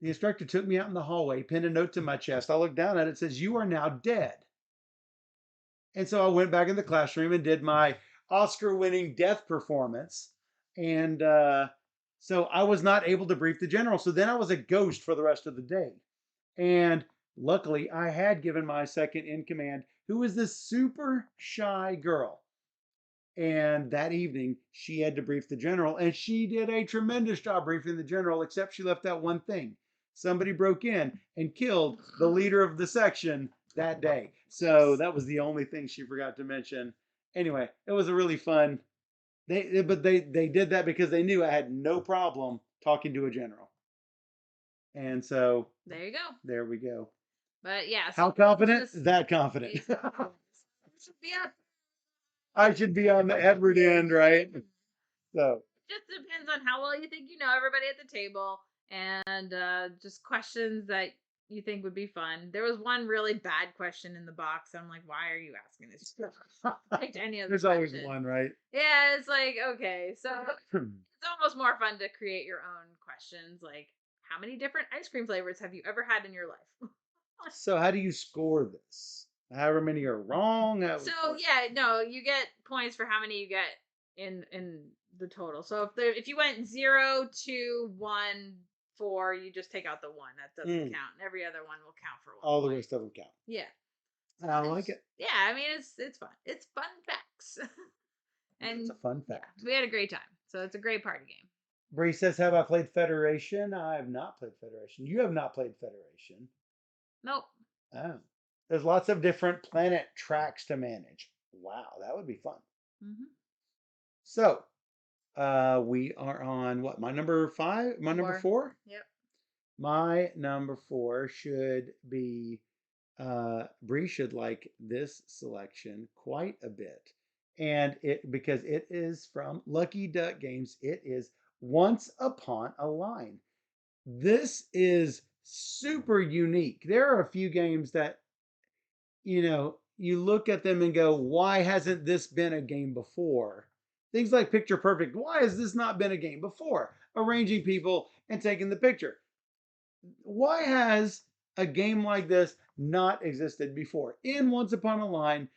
the instructor took me out in the hallway, pinned a note to my chest. I looked down at it, it says, "You are now dead." And so I went back in the classroom and did my Oscar winning death performance. And so I was not able to brief the general. So then I was a ghost for the rest of the day. And luckily, I had given my second in command, who was this super shy girl. And that evening, she had to brief the general, and she did a tremendous job briefing the general, except she left out one thing. Somebody broke in and killed the leader of the section that day. So that was the only thing she forgot to mention. Anyway, it was a really fun. They did that because they knew I had no problem talking to a general. And so There you go. there we go. But yeah. How confident? That confident. Yeah. I should be on the Edward end, right? So Just depends on how well you think you know everybody at the table, and just questions that you think would be fun. There was one really bad question in the box. I'm like, why are you asking this? Picked any of the there's always questions. one, right? Yeah, it's like okay, so it's almost more fun to create your own questions. Like, how many different ice cream flavors have you ever had in your life? So how do you score this? However many are wrong. So yeah, no, you get points for how many you get in the total. So if you went 0, 2, 1, 4, you just take out the 1. That doesn't Mm. count. Every other one will count for 1 All the point. rest of them count. Yeah. I like it. Yeah, I mean it's fun. It's fun facts. It's And a fun yeah, fact. we had a great time. So it's a great party game. Bree says, have I played Federation? I have not played Federation. You have not played Federation. Nope. Oh. There's lots of different planet tracks to manage. Wow, that would be fun. Mm-hmm. So, we are on what? My number 5? My number 4? Yep. My number 4 should be Bree should like this selection quite a bit. And it because it is from Lucky Duck Games. It is Once Upon a Line. This is super unique. There are a few games that, you look at them and go, why hasn't this been a game before? Things like Picture Perfect. Why has this not been a game before? Arranging people and taking the picture. Why has a game like this not existed before? In Once Upon a Line,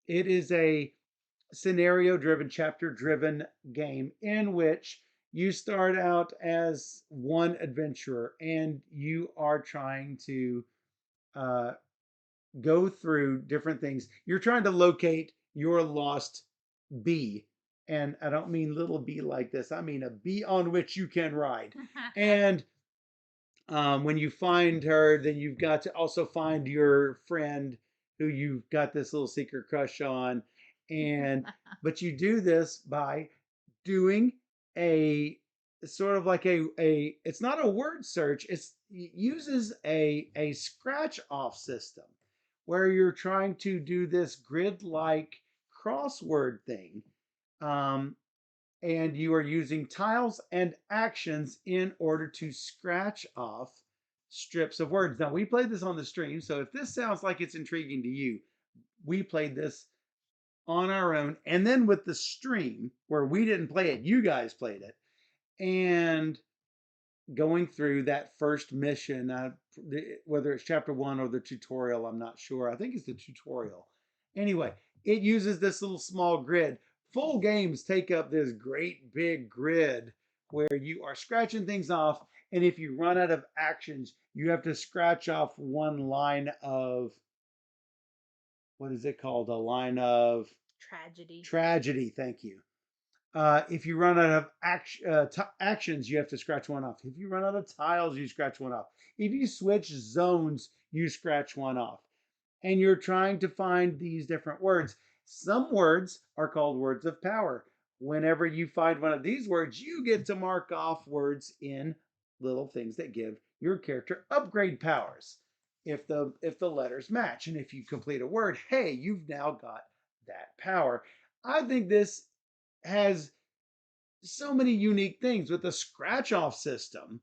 it is a scenario driven, chapter driven game in which you start out as one adventurer and you are trying to uh, go through different things. You're trying to locate your lost bee. And I don't mean little bee like this, I mean a bee on which you can ride. And when you find her, then you've got to also find your friend who you've got this little secret crush on. And but you do this by doing a sort of like a it's not a word search, it uses a scratch off system where you're trying to do this grid like crossword thing. um, and you are using tiles and actions in order to scratch off strips of words. Now, we played this on the stream, so if this sounds like it's intriguing to you, we played this on our own, and then with the stream where we didn't play it, you guys played it, and going through that first mission, whether it's chapter 1 or the tutorial, I'm not sure. I think it's the tutorial. Anyway, it uses this little small grid. Full games take up this great big grid where you are scratching things off, and if you run out of actions, you have to scratch off one line of, what is it called? A line of Tragedy. tragedy. Thank you. If you run out of actions, you have to scratch one off. If you run out of tiles, you scratch one off. If you switch zones, you scratch one off. And you're trying to find these different words. Some words are called words of power. Whenever you find one of these words, you get to mark off words in little things that give your character upgrade powers if the letters match. And if you complete a word, hey, you've now got that power. I think this has so many unique things with the scratch off system,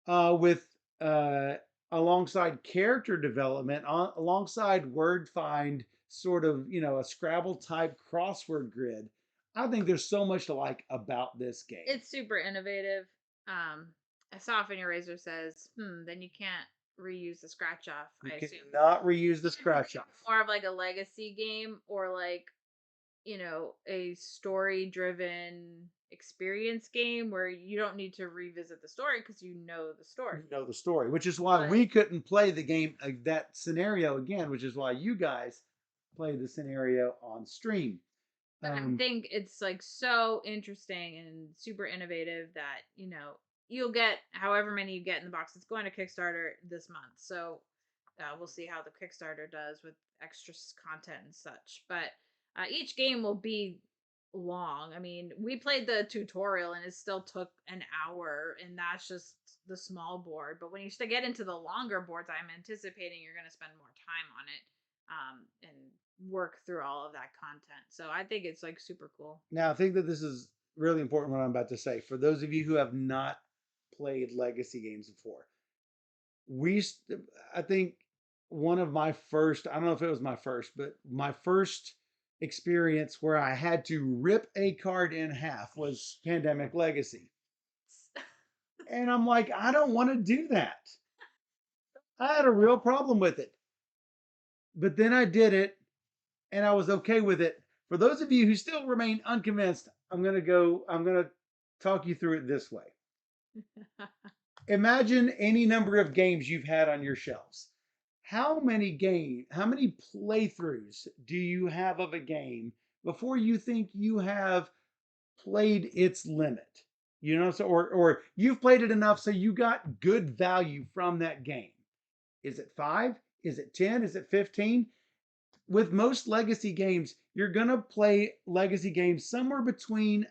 with uh, alongside character development, alongside word find, sort of, a Scrabble type crossword grid. I think there's so much to like about this game. It's super innovative. A Soften Eraser says, then you can't reuse the scratch off, You I assume. cannot reuse the scratch off. More of like a legacy game or like, a story driven experience game where you don't need to revisit the story because you know the story. You know the story, which is why we couldn't play the game, that scenario again, which is why you guys play the scenario on stream. But I think it's like so interesting and super innovative that, you'll get however many you get in the box. It's going to Kickstarter this month. So we'll see how the Kickstarter does with extra content and such. But each game will be long. I mean, we played the tutorial and it still took an hour, and that's just the small board. But when you get into the longer boards, I'm anticipating you're going to spend more time on it, and work through all of that content. So I think it's like super cool. Now, I think that this is really important what I'm about to say. For those of you who have not played legacy games before, I think one of my first, I don't know if it was my first, but my first experience where I had to rip a card in half was Pandemic Legacy. And I'm like, I don't want to do that. I had a real problem with it. But then I did it and I was okay with it. For those of you who still remain unconvinced, I'm going to talk you through it this way. Imagine any number of games you've had on your shelves. How many playthroughs do you have of a game before you think you have played its limit? You know, so or you've played it enough so you got good value from that game. Is it 5? Is it 10? Is it 15? With most legacy games, you're going to play legacy games somewhere between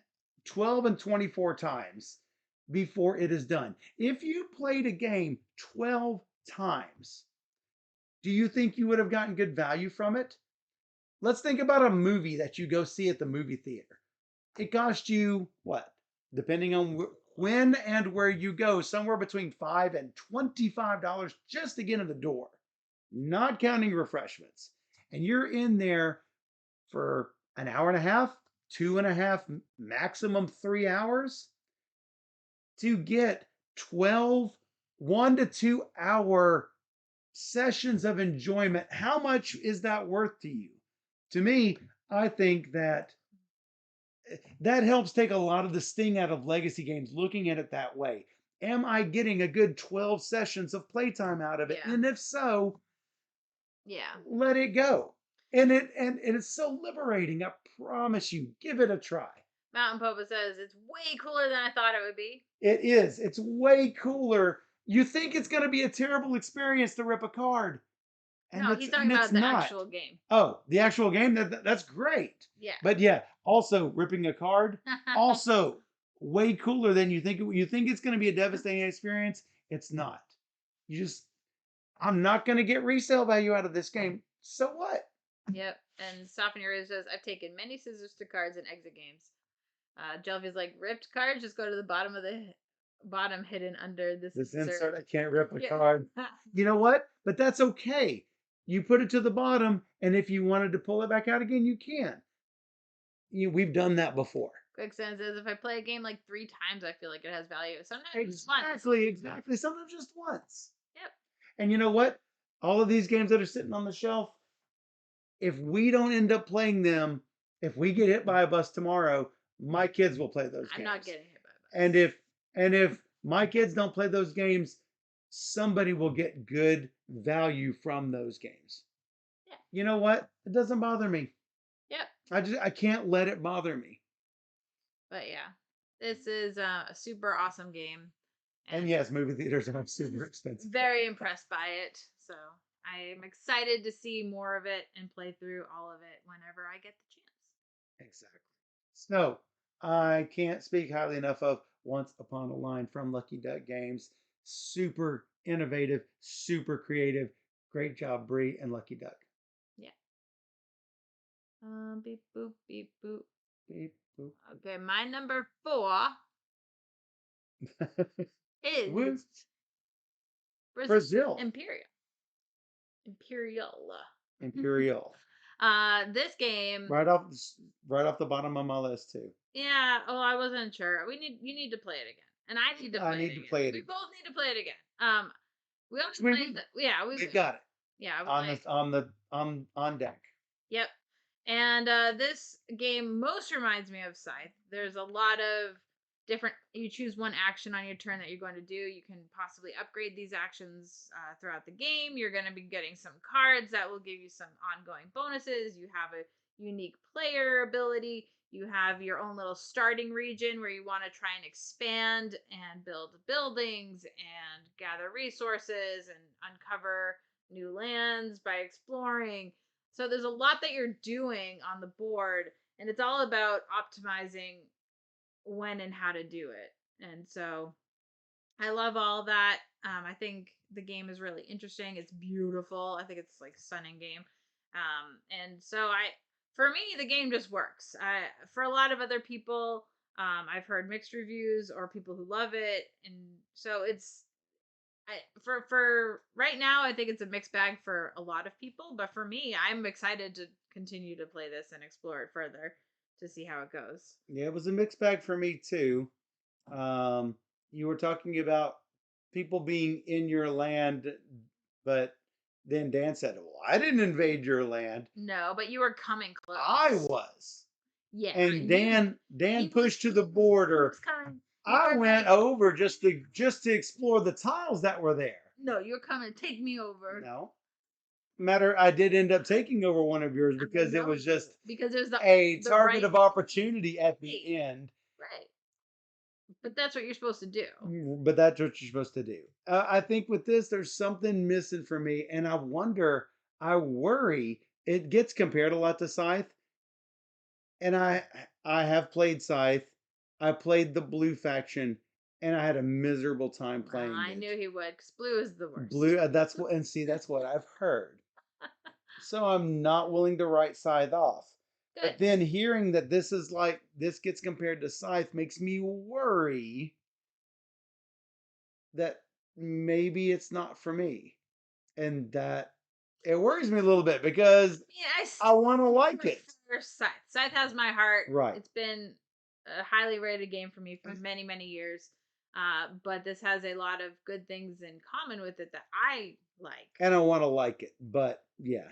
12 and 24 times before it is done. If you played a game 12 times, do you think you would have gotten good value from it? Let's think about a movie that you go see at the movie theater. It cost you what? Depending on when and where you go, somewhere between $5 and $25 just to get in the door, not counting refreshments. And you're in there for an hour and a half, 2.5, maximum 3 hours to get 12, 1 to 2 hour sessions of enjoyment. How much is that worth to you? To me, I think that helps take a lot of the sting out of legacy games, looking at it that way. Am I getting a good 12 sessions of playtime out of it? Yeah. And if so, Yeah. let it go. And it's so liberating. I promise you, give it a try. Mountain Popa says it's way cooler than I thought it would be. It is. It's way cooler. You think it's going to be a terrible experience to rip a card, No, he's talking it's about the not. actual game. Oh, the actual game? That's great. Yeah. But yeah, also ripping a card, also way cooler than you think. You think it's going to be a devastating experience. It's not. You just, I'm not going to get resale value out of this game. So what? Yep. And Softener says, I've taken many scissors to cards in exit games. Jelvy's like, ripped cards, just go to the bottom of the bottom hidden under this insert. I can't rip a Yeah. card. You know what? But that's okay. You put it to the bottom, and if you wanted to pull it back out again, you can. We've done that before. Quicksand says, if I play a game like 3 times, I feel like it has value. Sometimes Exactly. Sometimes just once. Yep. And you know what? All of these games that are sitting on the shelf, if we don't end up playing them, if we get hit by a bus tomorrow, my kids will play those games. I'm not getting hit by a bus. And if my kids don't play those games, somebody will get good value from those games. Yeah. You know what? It doesn't bother me. Yep. I can't let it bother me. But yeah, this is a super awesome game. And yes, movie theaters are super expensive. Very impressed by it. So I'm excited to see more of it and play through all of it whenever I get the chance. Exactly. So I can't speak highly enough of Once Upon a Line from Lucky Duck Games. Super innovative, super creative. Great job, Bree and Lucky Duck. Yeah. Beep boop beep boop. Beep boop. Okay, my number 4 is Brazil. Imperial. Imperial. This game Right off the bottom of my list too. Yeah. Oh, I wasn't sure. You need to play it again, and I need to. Play I need it to again. play it We again. both need to play it again. We always played. We've got it. Yeah. On deck. Yep. And this game most reminds me of Scythe. There's a lot of different. You choose one action on your turn that you're going to do. You can possibly upgrade these actions throughout the game. You're going to be getting some cards that will give you some ongoing bonuses. You have a unique player ability. You have your own little starting region where you want to try and expand and build buildings and gather resources and uncover new lands by exploring. So there's a lot that you're doing on the board, and it's all about optimizing when and how to do it. And so I love all that. I think the game is really interesting. It's beautiful. I think it's like a stunning game. And so for me, the game just works. For a lot of other people, I've heard mixed reviews or people who love it, and so for right now, I think it's a mixed bag for a lot of people. But for me, I'm excited to continue to play this and explore it further to see how it goes. Yeah, it was a mixed bag for me too. You were talking about people being in your land, but then Dan said, "Well, I didn't invade your land." No, but you were coming close. I was. Yeah, and you Dan he was pushed to the border. coming. You I were went like, over just to explore the tiles that were there. no, you're coming to take me over. No. I did end up taking over one of yours I because it know was you did just because it was a the target right of opportunity at right, the end. right. But that's what you're supposed to do. But that's what you're supposed to do. I think with this, there's something missing for me, and I worry. It gets compared a lot to Scythe, and I have played Scythe. I played the blue faction, and I had a miserable time playing I it. knew he would, because blue is the worst. Blue, that's what, and see, that's what I've heard. So I'm not willing to write Scythe off. But Good. then hearing that this gets compared to Scythe makes me worry that maybe it's not for me. And that it worries me a little bit because Yeah, I I still want to like it. prefer Scythe. Scythe has my heart. Right. It's been a highly rated game for me for many, many years. But this has a lot of good things in common with it that I like. And I want to like it. But yeah.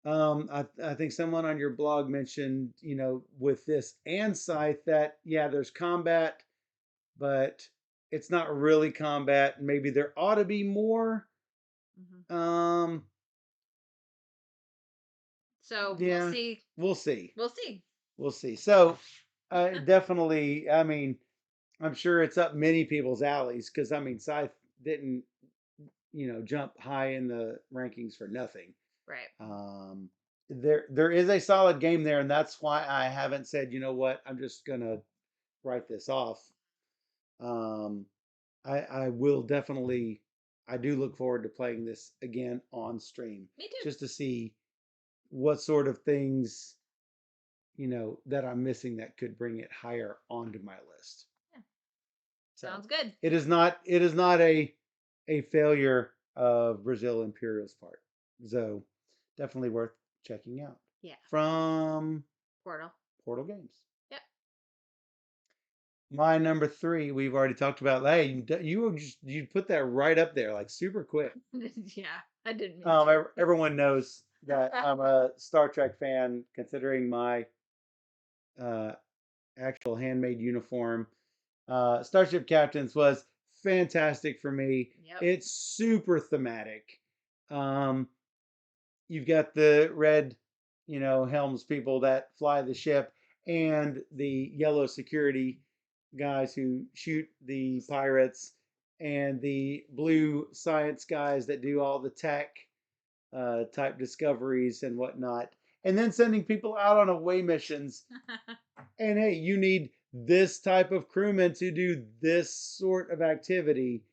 I think someone on your blog mentioned, with this and Scythe that, yeah, there's combat, but it's not really combat. Maybe there ought to be more. Mhm. Um, So we'll yeah, see. we'll see. We'll see. We'll see. So, definitely, I mean, I'm sure it's up many people's alleys because, I mean, Scythe didn't, jump high in the rankings for nothing. Right. Um, there is a solid game there, and that's why I haven't said, you know what, I'm just gonna write this off. Um, I will definitely. I do look forward to playing this again on stream, Me too. just to see what sort of things that I'm missing that could bring it higher onto my list. Yeah. So Sounds good. it is not a failure of Brazil Imperial's part. So definitely worth checking out Yeah. from Portal. Portal Games. Yep. My number three, we've already talked about. Hey, you put that right up there, like super quick. Yeah. I didn't mean to. Everyone knows that I'm a Star Trek fan, considering my uh, actual handmade uniform. Starship Captains was fantastic for me. Yep. It's super thematic. Um, you've got the red, helms people that fly the ship, and the yellow security guys who shoot the pirates, and the blue science guys that do all the tech type discoveries and whatnot, and then sending people out on away missions. And hey, you need this type of crewman to do this sort of activity.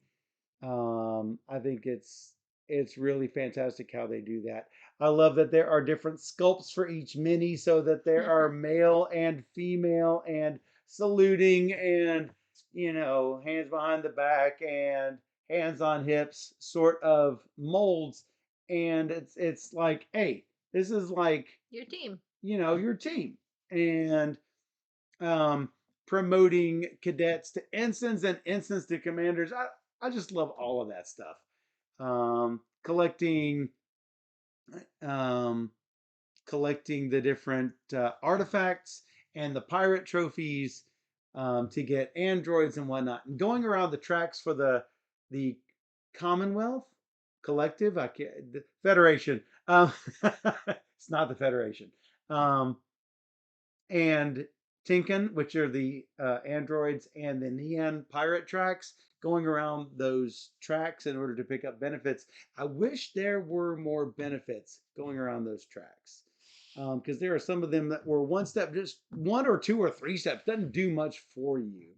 I think it's really fantastic how they do that. I love that there are different sculpts for each mini, so that there are male and female, and saluting, and hands behind the back and hands on hips sort of molds. And it's like, hey, this is like Your team. your team. And um, promoting cadets to ensigns and ensigns to commanders. I just love all of that stuff. Collecting um, collecting the different artifacts and the pirate trophies to get androids and whatnot, and going around the tracks for the Commonwealth Collective. I can't, the Federation. It's not the Federation. Um, and Tinkin, which are the androids, and the Neon pirate tracks, going around those tracks in order to pick up benefits. I wish there were more benefits going around those tracks, because there are some of them that were one step, just one or two or three steps, doesn't do much for you.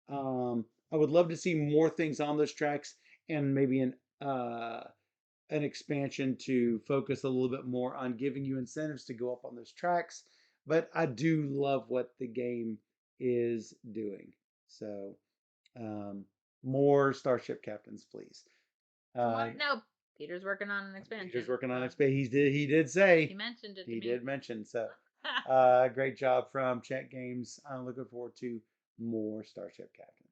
I would love to see more things on those tracks, and maybe an expansion to focus a little bit more on giving you incentives to go up on those tracks. But I do love what the game is doing. So, um, more Starship Captains, please. No, Peter's working on an Peter's expansion. working on So expansion. He did say, he mentioned it to he me. did mention. So, great job from Chet Games. I'm looking forward to more Starship Captains.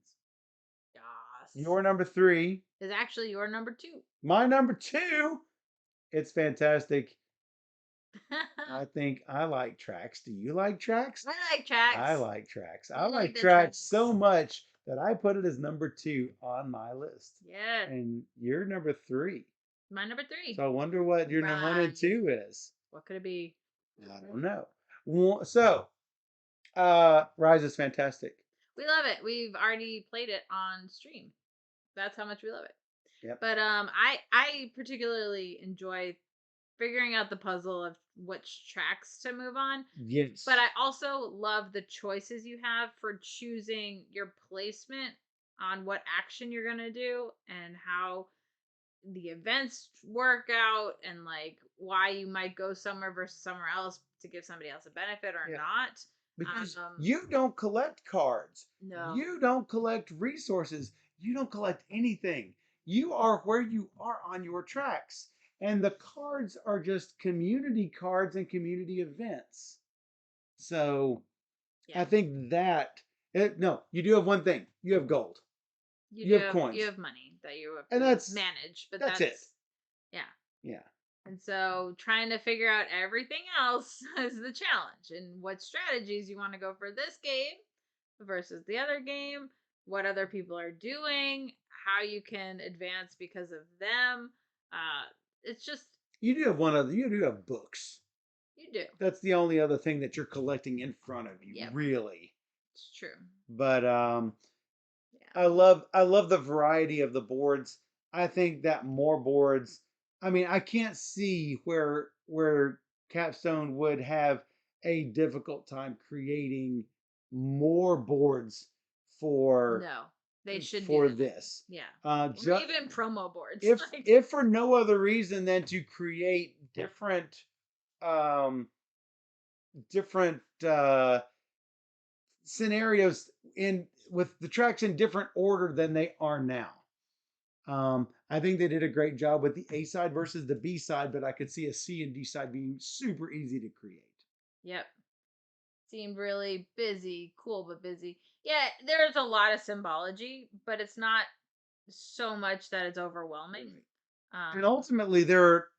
Yes. Your number three. Is actually your number two. My number two. It's fantastic. I think I like tracks. Do you like tracks? I like I tracks. like tracks. I I like like the tracks so tracks. much that I put it as number 2 on my list. Yeah, And you're number 3. my number three. So I wonder what your number 1 and Rise. 2 is. What could it be? I don't know. So, Rise is fantastic. We love it. We've already played it on stream. That's how much we love it. Yep. But I particularly enjoy figuring out the puzzle of which tracks to move on. But Yes. I also love the choices you have for choosing your placement on what action you're gonna do and how the events work out and like why you might go somewhere versus somewhere else to give somebody else a benefit or Yeah. not. Because Um, you don't collect cards. no, You don't collect resources. You don't collect anything. You are where you are on your tracks. And the cards are just community cards and community events. So yeah, I think that, no, you do have one thing. You have gold. You have you coins. have money that you have And to that's manage, but that's it. yeah. Yeah. And so trying to figure out everything else is the challenge and what strategies you want to go for this game versus the other game, what other people are doing, how you can advance because of them. It's just You do have one other, you do have books. you do. That's the only other thing that you're collecting in front of you, Yep, really. it's true. But Yeah. I love the variety of the boards. I think that more boards. I mean, I can't see where Capstone would have a difficult time creating more boards for No, they should do for that. this. Yeah. Or Just even promo boards. if Like, if for no other reason than to create um different scenarios in with the tracks in different order than they are now. I think they did a great job with the A side versus the B side, but I could see a C and D side being super easy to create. yep. Seemed really busy, cool but busy. Yeah, there's a lot of symbology, but it's not so much that it's overwhelming. Right. And Um, ultimately, there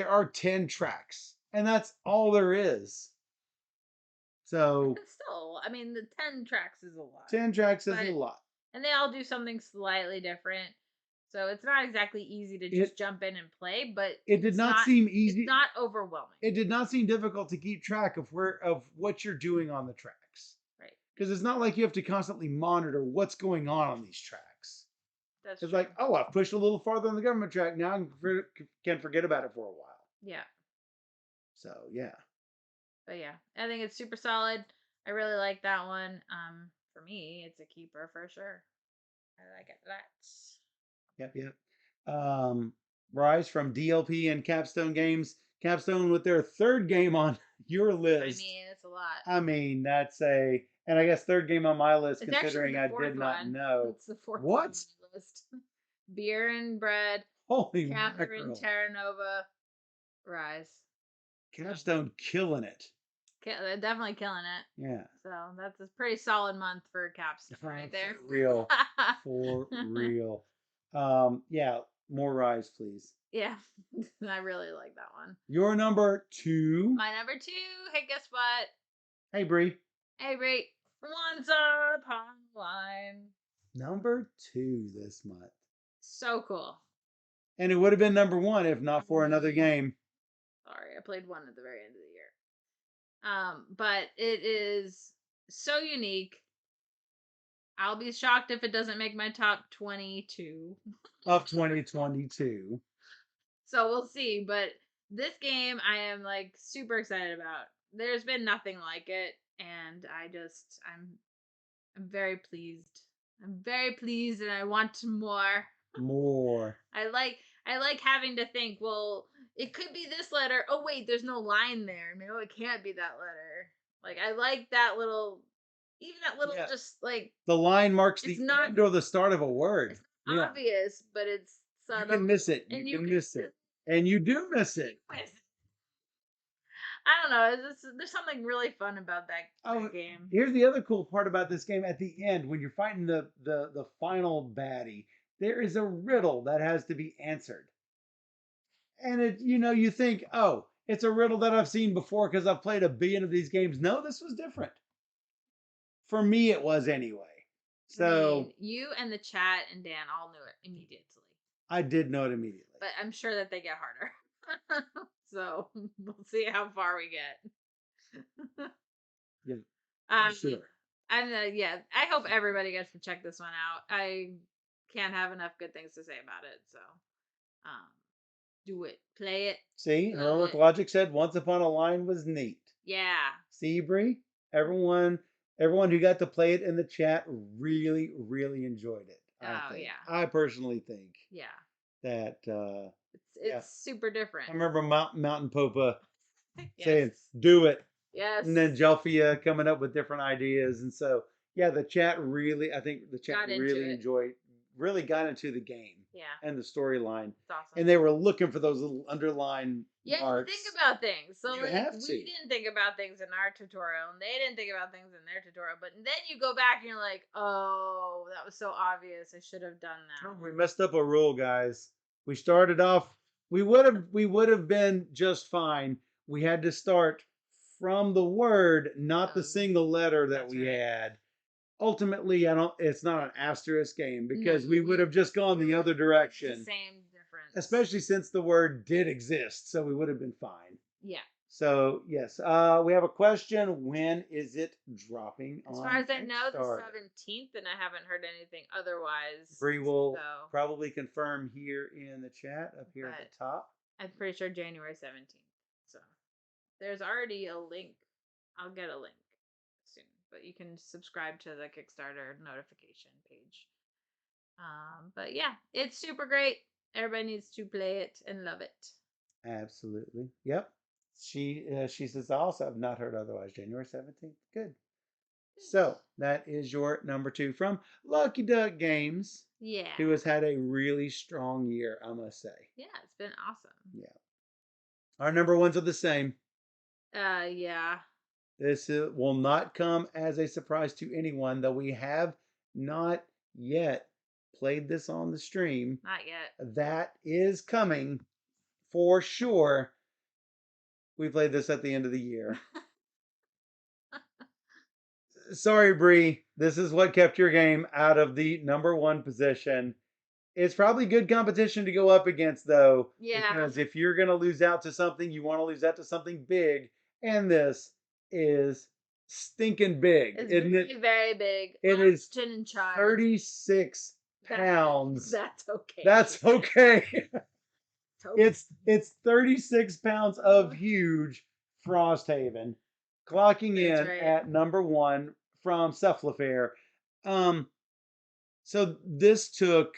are 10 tracks, and that's all there is. So but still, I mean, the 10 tracks is a lot, 10 tracks is a but lot. and they all do something slightly different. So it's not exactly easy to just It jump in and play, but it did not seem it's easy. not overwhelming. It did not seem difficult to keep track of what you're doing on the tracks, Right. because it's not like you have to constantly monitor what's going on these tracks. That's It's true. like, oh, I've pushed a little farther on the government track. Now I can forget about it for a while. Yeah. So yeah, But yeah, I think it's super solid. I really like that one. For me, it's a keeper for sure. I like it lots. yep. Um, Rise from DLP and Capstone Games. Capstone with their third game on your I list. mean, it's a lot. I mean, and I guess third game on my list, It's actually considering the I fourth did not one. know. It's the fourth one on What? my list. Beer and bread, Holy Catherine mackerel. Terra Nova, Rise. Capstone killing it. They're definitely killing it. Yeah. So that's a pretty solid month for Capstone right there. For real. For real. Yeah, more Rise, please. Yeah, I really like that one. Your number 2. My number two. Hey, guess what? Hey, Bree. Hey, Ray. Once upon a line. Number 2 this month. So cool. And it would have been number 1 if not for another game. Sorry, I played one at the very end of the year. But it is so unique. I'll be shocked if it doesn't make my top 22. Of 2022. So we'll see. But this game, I am like super excited about. There's been nothing like it, and I'm very pleased. I'm very pleased, and I want more. More. I like having to think, well, it could be this letter. Oh wait, there's no line there. No, it can't be that letter. Like I like that little even that little Yeah. just like The line marks it's the not end or the start of a word. it's not Yeah. obvious, but it's You subtle can miss it. You and you can can miss it. And you do miss it. I don't know. There's something really fun about Oh, that game. here's the other cool part about this game. At the end, when you're fighting the final baddie, there is a riddle that has to be answered. And you think, oh, It's a riddle that I've seen before because I've played a billion of these games. No, this was different. For me, it was anyway. I mean, So you and the chat and Dan all knew it immediately, I did know it immediately. but I'm sure that they get harder. So we'll see how far we get. Yeah, um, sure. and yeah, I hope everybody gets to check this one out. I can't have enough good things to say about it. So, um, do it, play it, See, love Heroic it. Logic said Once Upon a Line was neat. Yeah. See, Bree? Everyone who got to play it in the chat really, really enjoyed it. I Oh think. yeah. I personally think Yeah. that yeah. It's super I different. remember Mountain Popa Yes. saying, "Do it," and Yes. then Jelfia coming up with different ideas, and so yeah, I think the chat Got into really it. really got into the game Yeah. and the storyline, It's awesome. and they were looking for those little underlying Yeah, you think marks. about things. So You like have we to. didn't think about things in our tutorial and they didn't think about things in their tutorial. But then you go back and you're like, oh, that was so obvious. I should have done Oh, that. we messed up a rule, guys. We started off. We would have been just fine. We had to start from the word, not the single letter that That's we right. had. Ultimately, I don't. It's not an asterisk game No, because we would have just gone the other it's the direction, same difference. especially since the word did exist, so we would have been fine. Yeah. So yes, we have a question. When is it dropping As far on as I know, the Kickstarter? 17th, and I haven't heard anything otherwise. Bree will So, probably confirm here in the chat up here at but the top. I'm pretty sure January 17th. So, there's already a link. I'll get a link soon, but you can subscribe to the Kickstarter notification page. But yeah, it's super great. Everybody needs to play it and love it. Absolutely. Yep. She says I also have not heard otherwise. January 17th. Good. So that is your number two from Lucky Duck Games, Yeah. who has had a really strong year, I must say. Yeah, it's been awesome. Yeah. Our number ones are the same. Yeah. This will not come as a surprise to anyone, though we have not yet played this on the stream. Not yet. That is coming for sure. We played this at the end of the year. Sorry, Bree. This is what kept your game out of the number one position. It's probably good competition to go up against, though. Yeah. Because if you're going to lose out to something, you want to lose out to something big. And this is stinking big, It's isn't very, it? very big. It is Austin in charge. 36 pounds. That's okay. That's okay. Okay. It's 36 pounds of huge Frosthaven, clocking That's in right. at number one from Cephalofair. So this took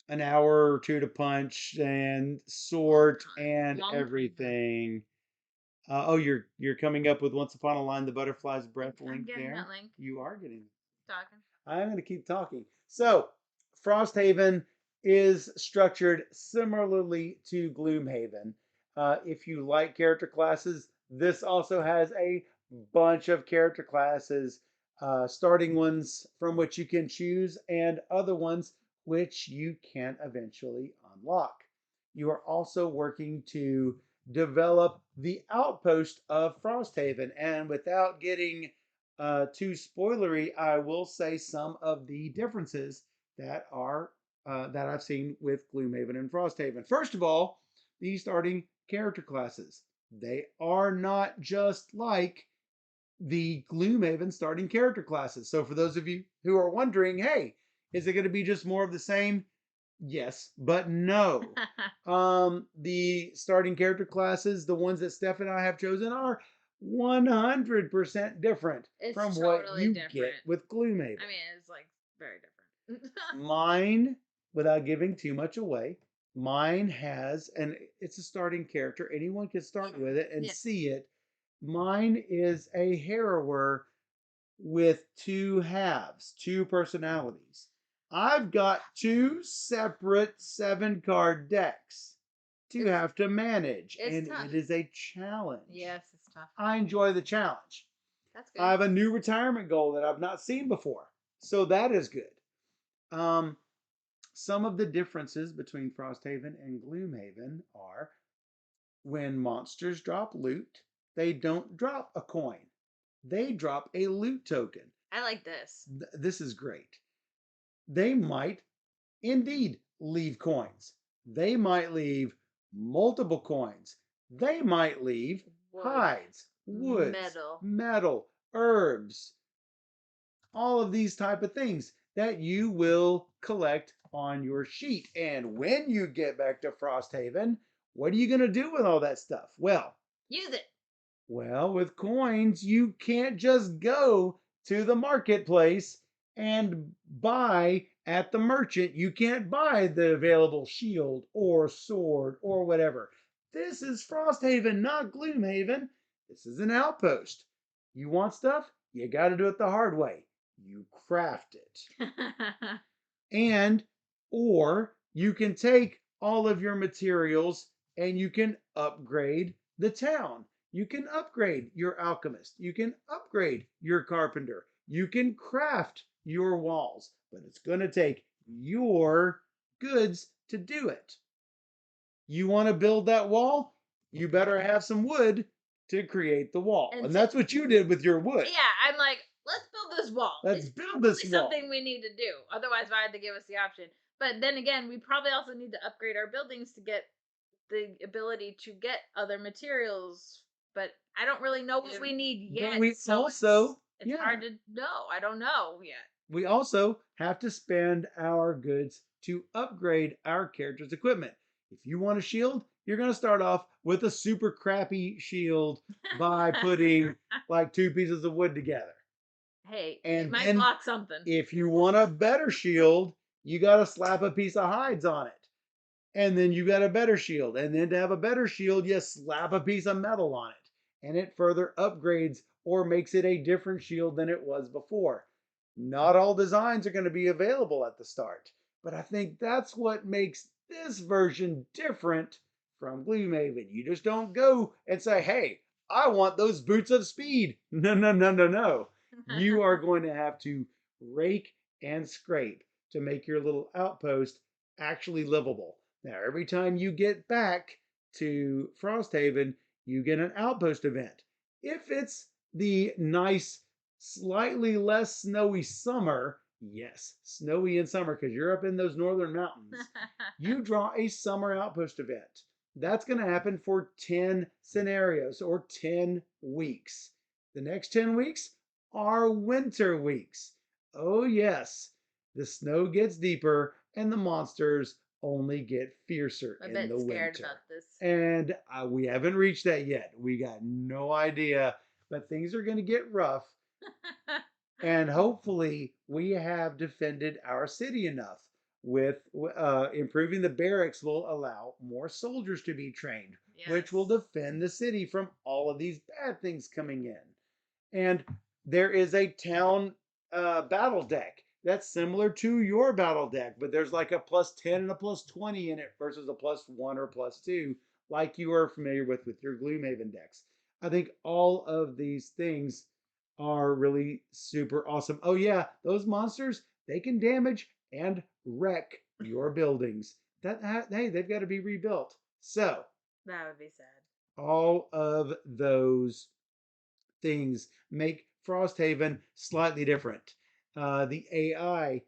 an hour or two to punch and sort and Long time. everything. Oh, you're coming up with Once Upon a Line, the Butterfly's Breath I'm link getting there. that link. You are getting. Talking. I'm going to keep talking. So, Frosthaven is structured similarly to Gloomhaven. If you like character classes, this also has a bunch of character classes, starting ones from which you can choose, and other ones which you can eventually unlock. You are also working to develop the outpost of Frosthaven, and without getting too spoilery, I will say some of the differences that are that I've seen with Gloomhaven and Frosthaven. First of all, the starting character classes. They are not just like the Gloomhaven starting character classes. So for those of you who are wondering, hey, is it going to be just more of the same? Yes, but no. The starting character classes, the ones that Steph and I have chosen, are 100% different It's from what totally you different. get with Gloomhaven. I mean, it's like very different. Mine, without giving too much away, mine has, and it's a starting character. Anyone can start with it and Yeah. see it. Mine is a harrower with two halves, two personalities. I've got two separate 7-card decks to have to manage, and tough. it is a challenge. Yes, it's tough. I enjoy the challenge. That's good. I have a new retirement goal that I've not seen before, so that is good. Some of the differences between Frosthaven and Gloomhaven are When monsters drop loot, they don't drop a coin. They drop a loot token. I like this. This is great. They might indeed leave coins. They might leave multiple coins. They might leave Wood, hides, woods, metal. metal, herbs, all of these type of things that you will collect on your sheet. And when you get back to Frosthaven, what are you going to do with all that stuff? Use it. Well, with coins, you can't just go to the marketplace and buy at the merchant. You can't buy the available shield or sword or whatever. This is Frosthaven, not Gloomhaven. This is an outpost. You want stuff? You got to do it the hard way. You craft it. And or you can take all of your materials and you can upgrade the town. You can upgrade your alchemist. You can upgrade your carpenter. You can craft your walls, but it's going to take your goods to do it. You want to build that wall? You better have some wood to create the wall. And that's what you did with your wood. Yeah, I'm like, let's build this wall. Let's it's build this wall. Something we need to do. Otherwise, why did they give us the option? But then again, we probably also need to upgrade our buildings to get the ability to get other materials. But I don't really know what we need yet. We so also, it's hard to know. I don't know yet. We also have to spend our goods to upgrade our character's equipment. If you want a shield, you're going to start off with a super crappy shield by putting like 2 pieces of wood together. Hey, and it might then block something. If you want a better shield, you got to slap a piece of hides on it. And then you got a better shield. And then to have a better shield, you slap a piece of metal on it. And it further upgrades or makes it a different shield than it was before. Not all designs are going to be available at the start, but I think that's what makes this version different from Gloomhaven. You just don't go and say, hey, I want those boots of speed. No, no, no, no, no. You are going to have to rake and scrape to make your little outpost actually livable. Now, every time you get back to Frosthaven, you get an outpost event. If it's the nice, slightly less snowy summer, yes, snowy in summer because you're up in those northern mountains, you draw a summer outpost event. That's going to happen for 10 scenarios or 10 weeks. The next 10 weeks are winter weeks. Oh, yes, the snow gets deeper and the monsters only get fiercer in the winter. Scared about this. And we haven't reached that yet. We got no idea, but things are going to get rough. And hopefully we have defended our city enough. With improving the barracks will allow more soldiers to be trained, which will defend the city from all of these bad things coming in. And there is a town battle deck that's similar to your battle deck, but there's like a +10 and a +20 in it versus a +1 or +2, like you are familiar with your Gloomhaven decks. I think all of these things are really super awesome. Oh yeah, those monsters, they can damage and wreck your buildings. Hey, they've got to be rebuilt. So that would be sad. All of those things make Frosthaven slightly different. The AI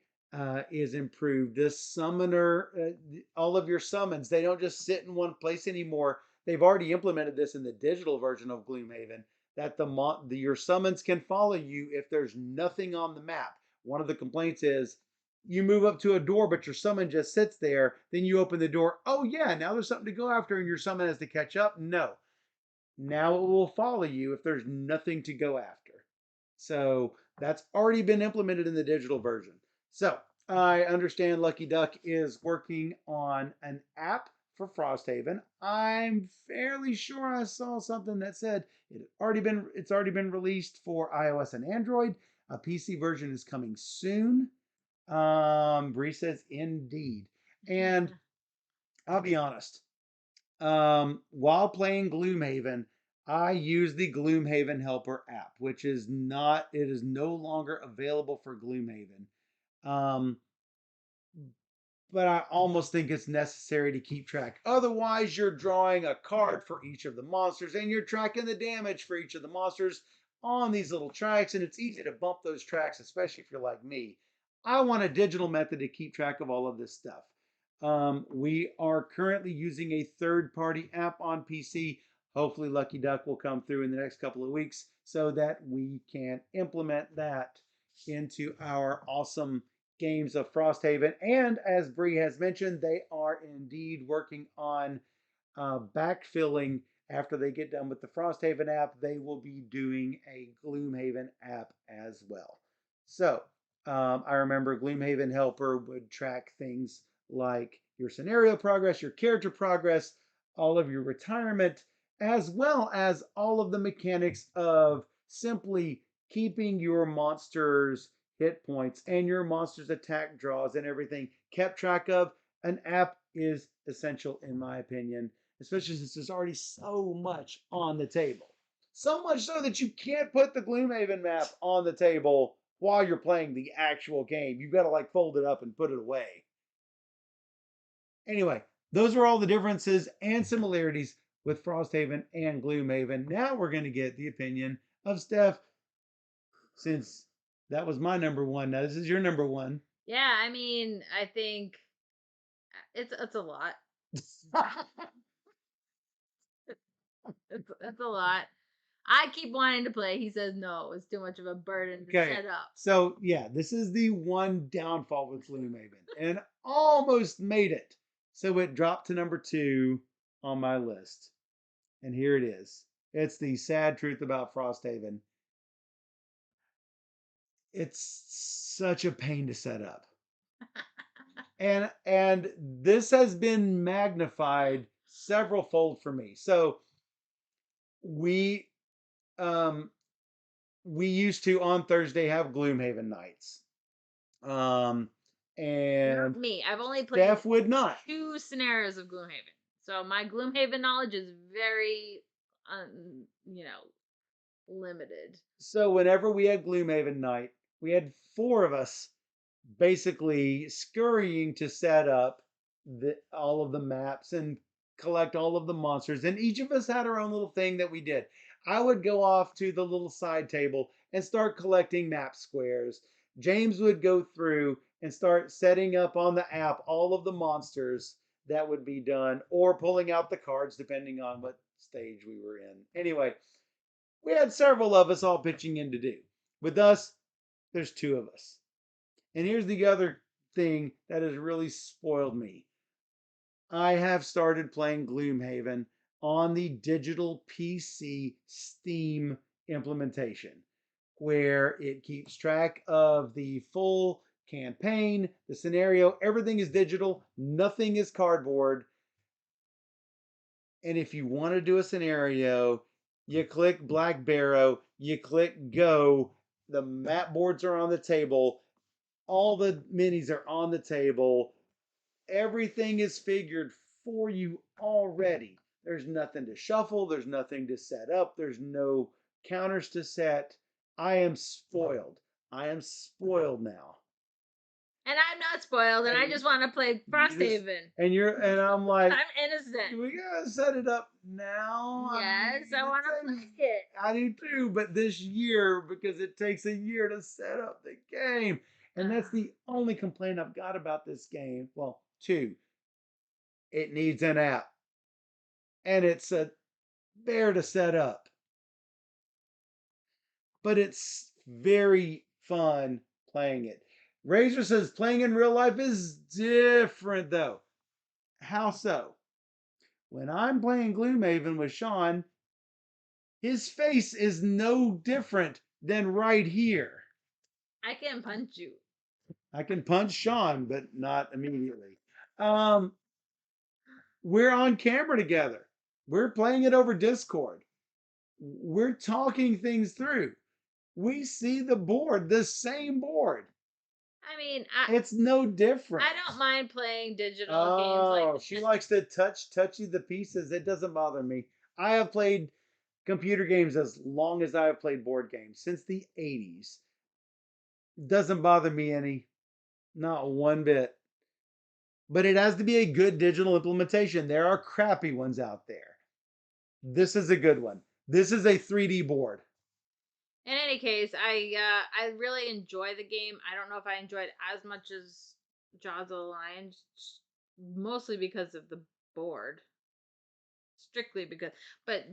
is improved. The summoner, all of your summons, they don't just sit in one place anymore. They've already implemented this in the digital version of Gloomhaven, that your summons can follow you if there's nothing on the map. One of the complaints is you move up to a door, but your summon just sits there. Then you open the door. Oh yeah, now there's something to go after, and your summon has to catch up. No, now it will follow you if there's nothing to go after. So that's already been implemented in the digital version. So I understand Lucky Duck is working on an app for Frosthaven. I'm fairly sure I saw something that said it's already been released for iOS and Android. A PC version is coming soon. Bree says indeed. And I'll be honest. While playing Gloomhaven, I use the Gloomhaven Helper app, which is not, it is no longer available for Gloomhaven. but I almost think it's necessary to keep track. Otherwise, you're drawing a card for each of the monsters and you're tracking the damage for each of the monsters on these little tracks, and it's easy to bump those tracks, especially if you're like me. I want a digital method to keep track of all of this stuff. We are currently using a third-party app on PC. Hopefully, Lucky Duck will come through in the next couple of weeks so that we can implement that into our awesome games of Frosthaven. And as Bree has mentioned, they are indeed working on backfilling. After they get done with the Frosthaven app, they will be doing a Gloomhaven app as well. So I remember Gloomhaven Helper would track things like your scenario progress, your character progress, all of your retirement, as well as all of the mechanics of simply keeping your monsters hit points and your monsters attack draws and everything kept track of. An app is essential in my opinion, especially since there's already so much on the table. So much so that you can't put the Gloomhaven map on the table while you're playing the actual game. You've got to like fold it up and put it away. Anyway, those are all the differences and similarities with Frosthaven and Gloomhaven. Now we're going to get the opinion of Steph, since that was my number one. Now this is your number one. Yeah, I mean, I think it's a lot. It's a lot. I keep wanting to play. He says no, it's too much of a burden to Okay, set up. so yeah, this is the one downfall with Gloomhaven, and almost made it. So it dropped to number 2 on my list. And here it is. It's the sad truth about Frosthaven. It's such a pain to set up. And this has been magnified several fold for me. So we um we used to on Thursday have Gloomhaven nights. Um Not and me. I've only played Steph would not. 2 scenarios of Gloomhaven, so my Gloomhaven knowledge is very, limited. So whenever we had Gloomhaven night, we had 4 of us basically scurrying to set up all of the maps and collect all of the monsters. And each of us had our own little thing that we did. I would go off to the little side table and start collecting map squares. James would go through and start setting up on the app all of the monsters that would be done, or pulling out the cards depending on what stage we were in. Anyway, we had several of us all pitching in to do. With us, there's 2 of us. And here's the other thing that has really spoiled me. I have started playing Gloomhaven on the digital PC Steam implementation, where it keeps track of the full campaign, the scenario, everything is digital, nothing is cardboard. And if you want to do a scenario, you click Black Barrow, you click Go, the map boards are on the table, all the minis are on the table. Everything is figured for you already. There's nothing to shuffle, there's nothing to set up, there's no counters to set. I am spoiled. I am spoiled now. And I'm not spoiled, and I And just want to play Frosthaven. and I'm like, I'm innocent. we gotta set it up now. Yes, I want to it's play it. I do too, but this year, because it takes a year to set up the game. And that's the only complaint I've got about this game. Well, 2. It needs an app. And it's a bear to set up. But it's very fun playing it. Razor says playing in real life is different though. How so? When I'm playing Gloomhaven with Sean, his face is no different than right here. I can punch you. I can punch Sean, but not immediately. Um, we're on camera together. We're playing it over Discord. We're talking things through. We see the board, the same board. I mean, It's no different. I don't mind playing digital games like She likes to touchy the pieces. It doesn't bother me. I have played computer games as long as I have played board games, since the 80s. Doesn't bother me any. Not one bit. but it has to be a good digital implementation. There are crappy ones out there. This is a good one. This is a 3D board. In any case, I really enjoy the game. I don't know if I enjoyed it as much as Jaws of the Lion, mostly because of the board, strictly because. But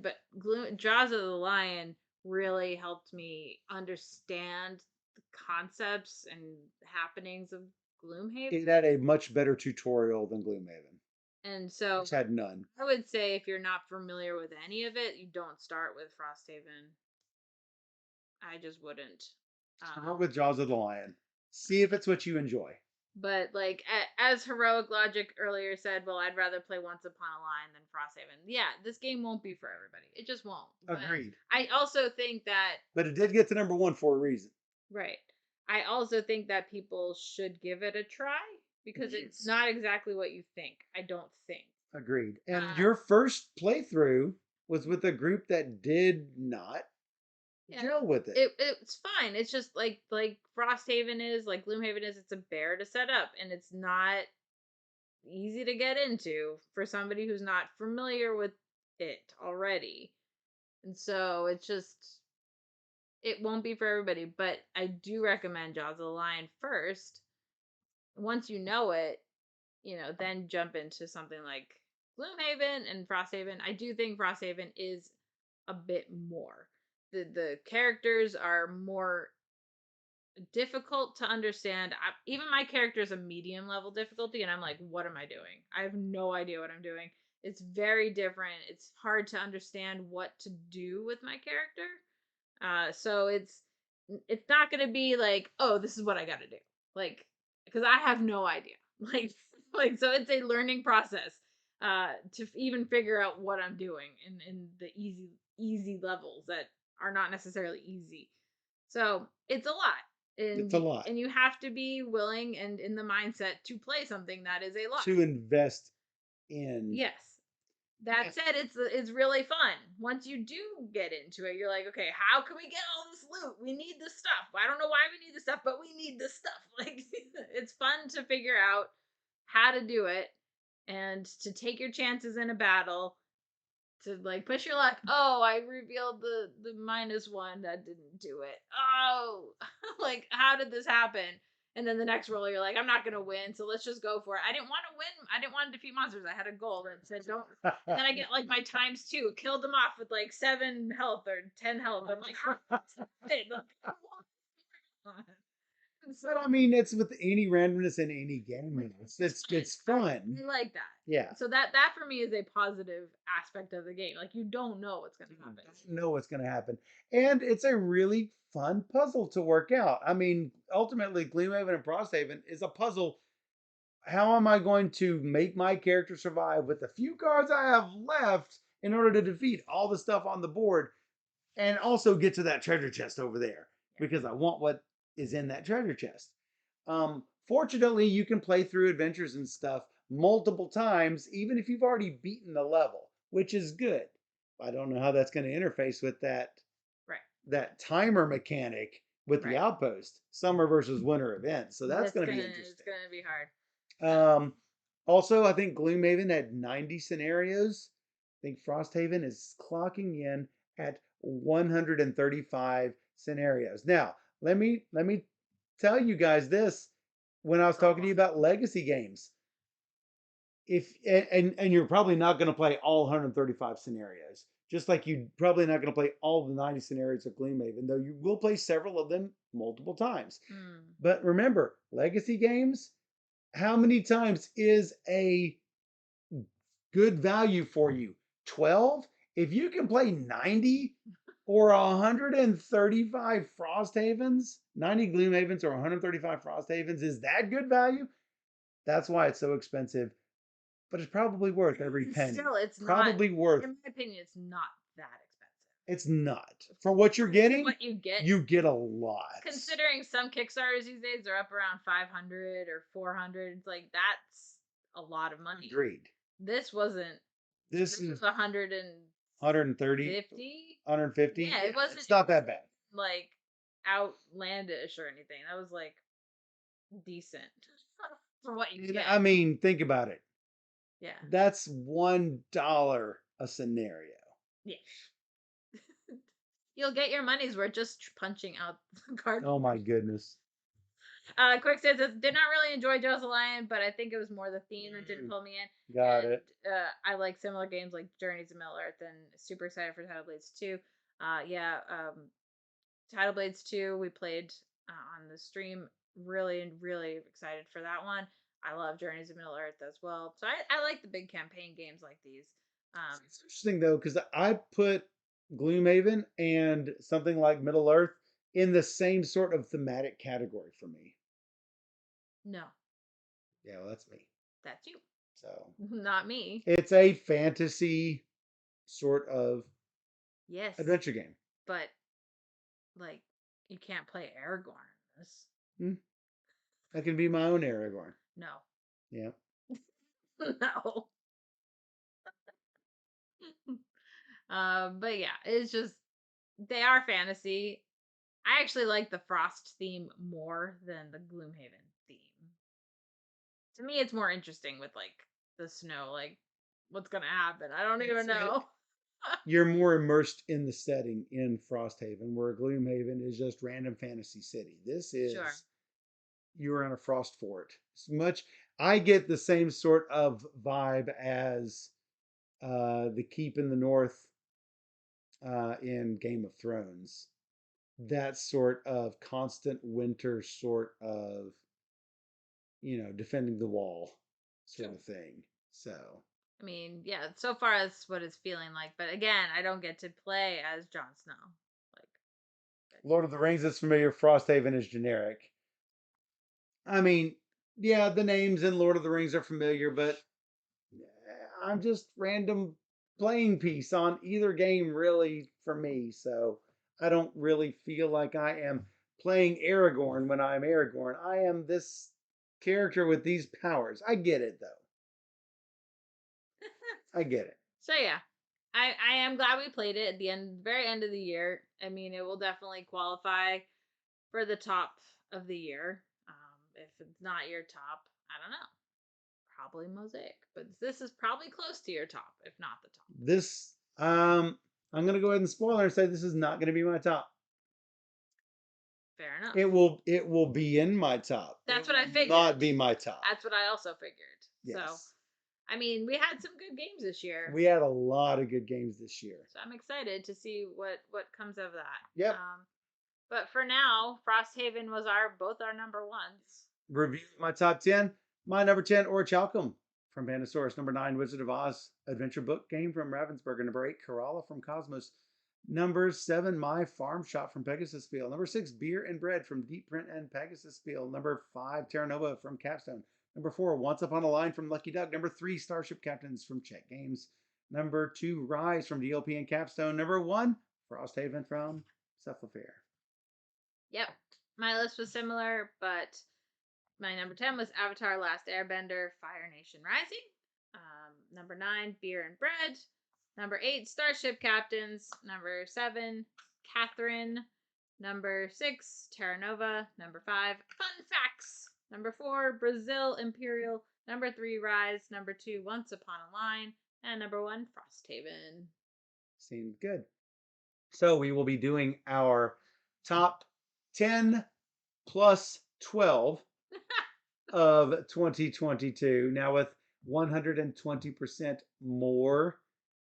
Jaws of the Lion really helped me understand the concepts and happenings of Gloomhaven, It had a much better tutorial than Gloomhaven, and so which had none. I would say if you're not familiar with any of it, you don't start with Frosthaven. I just wouldn't. Um, Start with Jaws of the Lion. See if it's what you enjoy. But like as heroic logic earlier said, well, I'd rather play Once Upon a Line than Frosthaven. Yeah, this game won't be for everybody. It just won't. But Agreed. I also think that But it did get to number one for a reason. right. I also think that people should give it a try because it's not exactly what you think. I don't think. Agreed. And Uh, your first playthrough was with a group that did not yeah, gel with it. it's fine. It's just like Frosthaven is, like Gloomhaven is. It's a bear to set up, and it's not easy to get into for somebody who's not familiar with it already. And so it's just it won't be for everybody, but I do recommend Jaws of the Lion first. Once you know it, then jump into something like Gloomhaven and Frosthaven. I do think Frosthaven is a bit more. The characters are more difficult to understand. Even my character is a medium level difficulty, and I'm like, what am I doing? I have no idea what I'm doing. It's very different. It's hard to understand what to do with my character. So it's not gonna be like, oh, this is what I got to do, like, because I have no idea. Like so, it's a learning process to even figure out what I'm doing in the easy levels that are not necessarily easy. So it's a lot, It's a and lot you have to be willing and in the mindset to play something that is a lot. to invest in. Yes. That said, it's really fun. Once you do get into it, you're like, okay, how can we get all this loot? We need this stuff. I don't know why we need this stuff, but we need this stuff. Like it's fun to figure out how to do it and to take your chances in a battle to like push your luck. Oh, I revealed the -1 that didn't do it. Oh, like how did this happen? And then the next roll, you're like, I'm not gonna win, so let's just go for it. I didn't want to win. I didn't want to defeat monsters. I had a goal that said don't. And then I get like my ×2, killed them off with like 7 health or 10 health. I'm like, But I mean, it's with any randomness in any game. It's fun. I like that. Yeah. So that for me is a positive aspect of the game. Like you don't know what's gonna happen. Know what's going to happen. And it's a really fun puzzle to work out. I mean, ultimately, Gloomhaven and Frosthaven is a puzzle. How am I going to make my character survive with the few cards I have left in order to defeat all the stuff on the board and also get to that treasure chest over there because I want what is in that treasure chest. Fortunately, you can play through adventures and stuff multiple times, even if you've already beaten the level, which is good. I don't know how that's going to interface with Right. that timer mechanic with the Right. outpost summer versus winter event. So that's going to be It's interesting. gonna be hard. Um, Also, I think Gloomhaven had 90 scenarios. I think Frosthaven is clocking in at 135 scenarios. Now, let me tell you guys this. When I was talking to you about legacy games, if and you're probably not going to play all 135 scenarios, just like you're probably not going to play all the 90 scenarios of Gloomhaven, though you will play several of them multiple times. Mm. But remember, legacy games, how many times is a good value for you? 12? If you can play 90 or 135 Frosthavens, 90 Gloomhavens or 135 Frosthavens, is that good value? That's why it's so expensive, but it's probably worth every penny. Still, it's Probably not. worth. In my opinion, it's not that expensive. It's not. For what you're getting, What you get a lot. considering some Kickstarters these days are up around 500 or 400. It's like that's a lot of money. Agreed. This wasn't. This was is 130, 150. Yeah, it wasn't. It's not that bad. Like outlandish or anything. That was like decent. for what you And get. I mean, think about it. Yeah. That's $1 a scenario. Yeah. You'll get your money's worth just punching out the Oh my cardboard. goodness. Quick says did not really enjoy Joe's Lion, but I think it was more the theme that did Mm, pull me in. got And it. I like similar games like Journeys to Middle Earth, and super excited for Tidal Blades 2. Yeah, Tidal Blades 2 we played on the stream. Really, really excited for that one. I love Journeys to Middle Earth as well. So I like the big campaign games like these. Um, It's interesting though, because I put Gloomhaven and something like Middle Earth in the same sort of thematic category for me. no, Yeah, well, that's me. that's you, So not me. it's a fantasy sort of Yes, adventure game. but like you can't play Aragorn in this. Hmm. I can be my own Aragorn. No, Yeah. no. But yeah, it's just they are fantasy. I actually like the frost theme more than the Gloomhaven theme. To me, it's more interesting with like the snow, like what's gonna happen. I don't even It's know. you're more immersed in the setting in Frosthaven, where Gloomhaven is just random fantasy city. This Sure. is you're in a frost fort. It's much. I get the same sort of vibe as the Keep in the North in Game of Thrones. That sort of constant winter, sort of defending the wall, sort Sure. of thing. So I mean, yeah, so far that's what it's feeling like. But again, I don't get to play as Jon Snow. Like, Lord of the Rings is familiar. Frosthaven is generic. I mean, yeah, the names in Lord of the Rings are familiar, but I'm just random playing piece on either game, really, for me. So I don't really feel like I am playing Aragorn when I'm Aragorn. I am this character with these powers. I get it, though. I get it. so yeah, I am glad we played it at the end, very end of the year. I mean, it will definitely qualify for the top of the year. If it's not your top, I don't know. Probably Mosaic, but this is probably close to your top, if not the top. This, I'm gonna go ahead and spoiler and say this is not gonna be my top. Fair enough. It will be in my top. That's It what I will figured. not be my top. That's what I also figured. So, Yes. I mean, we had some good games this year. We had a lot of good games this year. So I'm excited to see what comes of that. Yep. But for now, Frosthaven was both our number ones. Review my top 10. My number 10, Orichalcum from Pandasaurus. Number 9, Wizard of Oz adventure book game from Ravensburger. Number 8, Kerala from Cosmos. Number 7, My Farm Shop from Pegasus Field. Number 6, Beer and Bread from Deep Print and Pegasus Field. Number 5, Terra Nova from Capstone. Number 4, Once Upon a Line from Lucky Duck. Number 3, Starship Captains from Czech Games. Number 2, Rise from DLP and Capstone. Number 1, Frosthaven from Cephalofair. Yep. My list was similar, but my number 10 was Avatar Last Airbender Fire Nation Rising. Number 9, Beer and Bread. Number 8, Starship Captains. Number 7, Catherine. Number 6, Terra Nova. Number 5, Fun Facts. Number 4, Brazil Imperial. Number 3, Rise. Number 2, Once Upon a Line. And number 1, Frosthaven. Seems good. So we will be doing our top 10 plus 12 of 2022. Now with 120% more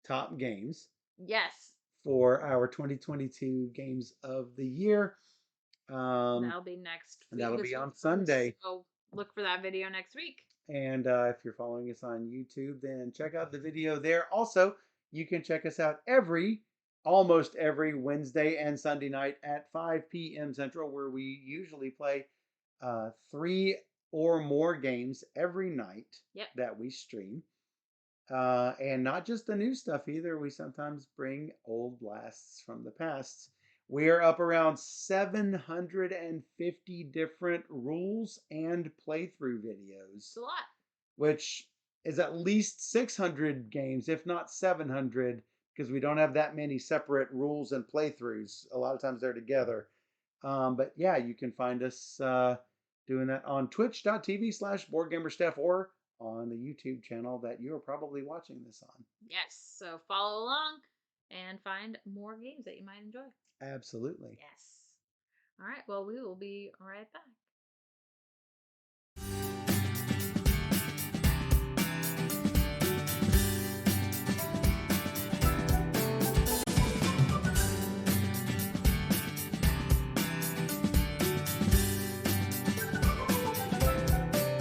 top games Yes. for our 2022 games of the year. That'll be next And week. that'll be on Sunday. So look for that video next week. And if you're following us on YouTube, then check out the video there. Also, you can check us out almost every Wednesday and Sunday night at 5 p.m. Central, where we usually play 3 or more games every night that we stream. And not just the new stuff either. We sometimes bring old blasts from the past. We are up around 750 different rules and playthrough videos. It's a lot. Which is at least 600 games, if not 700, because we don't have that many separate rules and playthroughs. A lot of times they're together. But yeah, you can find us doing that on twitch.tv/boardgamersteph or on the YouTube channel that you are probably watching this on. Yes. So follow along and find more games that you might enjoy. Absolutely. Yes. All right. Well, we will be right back.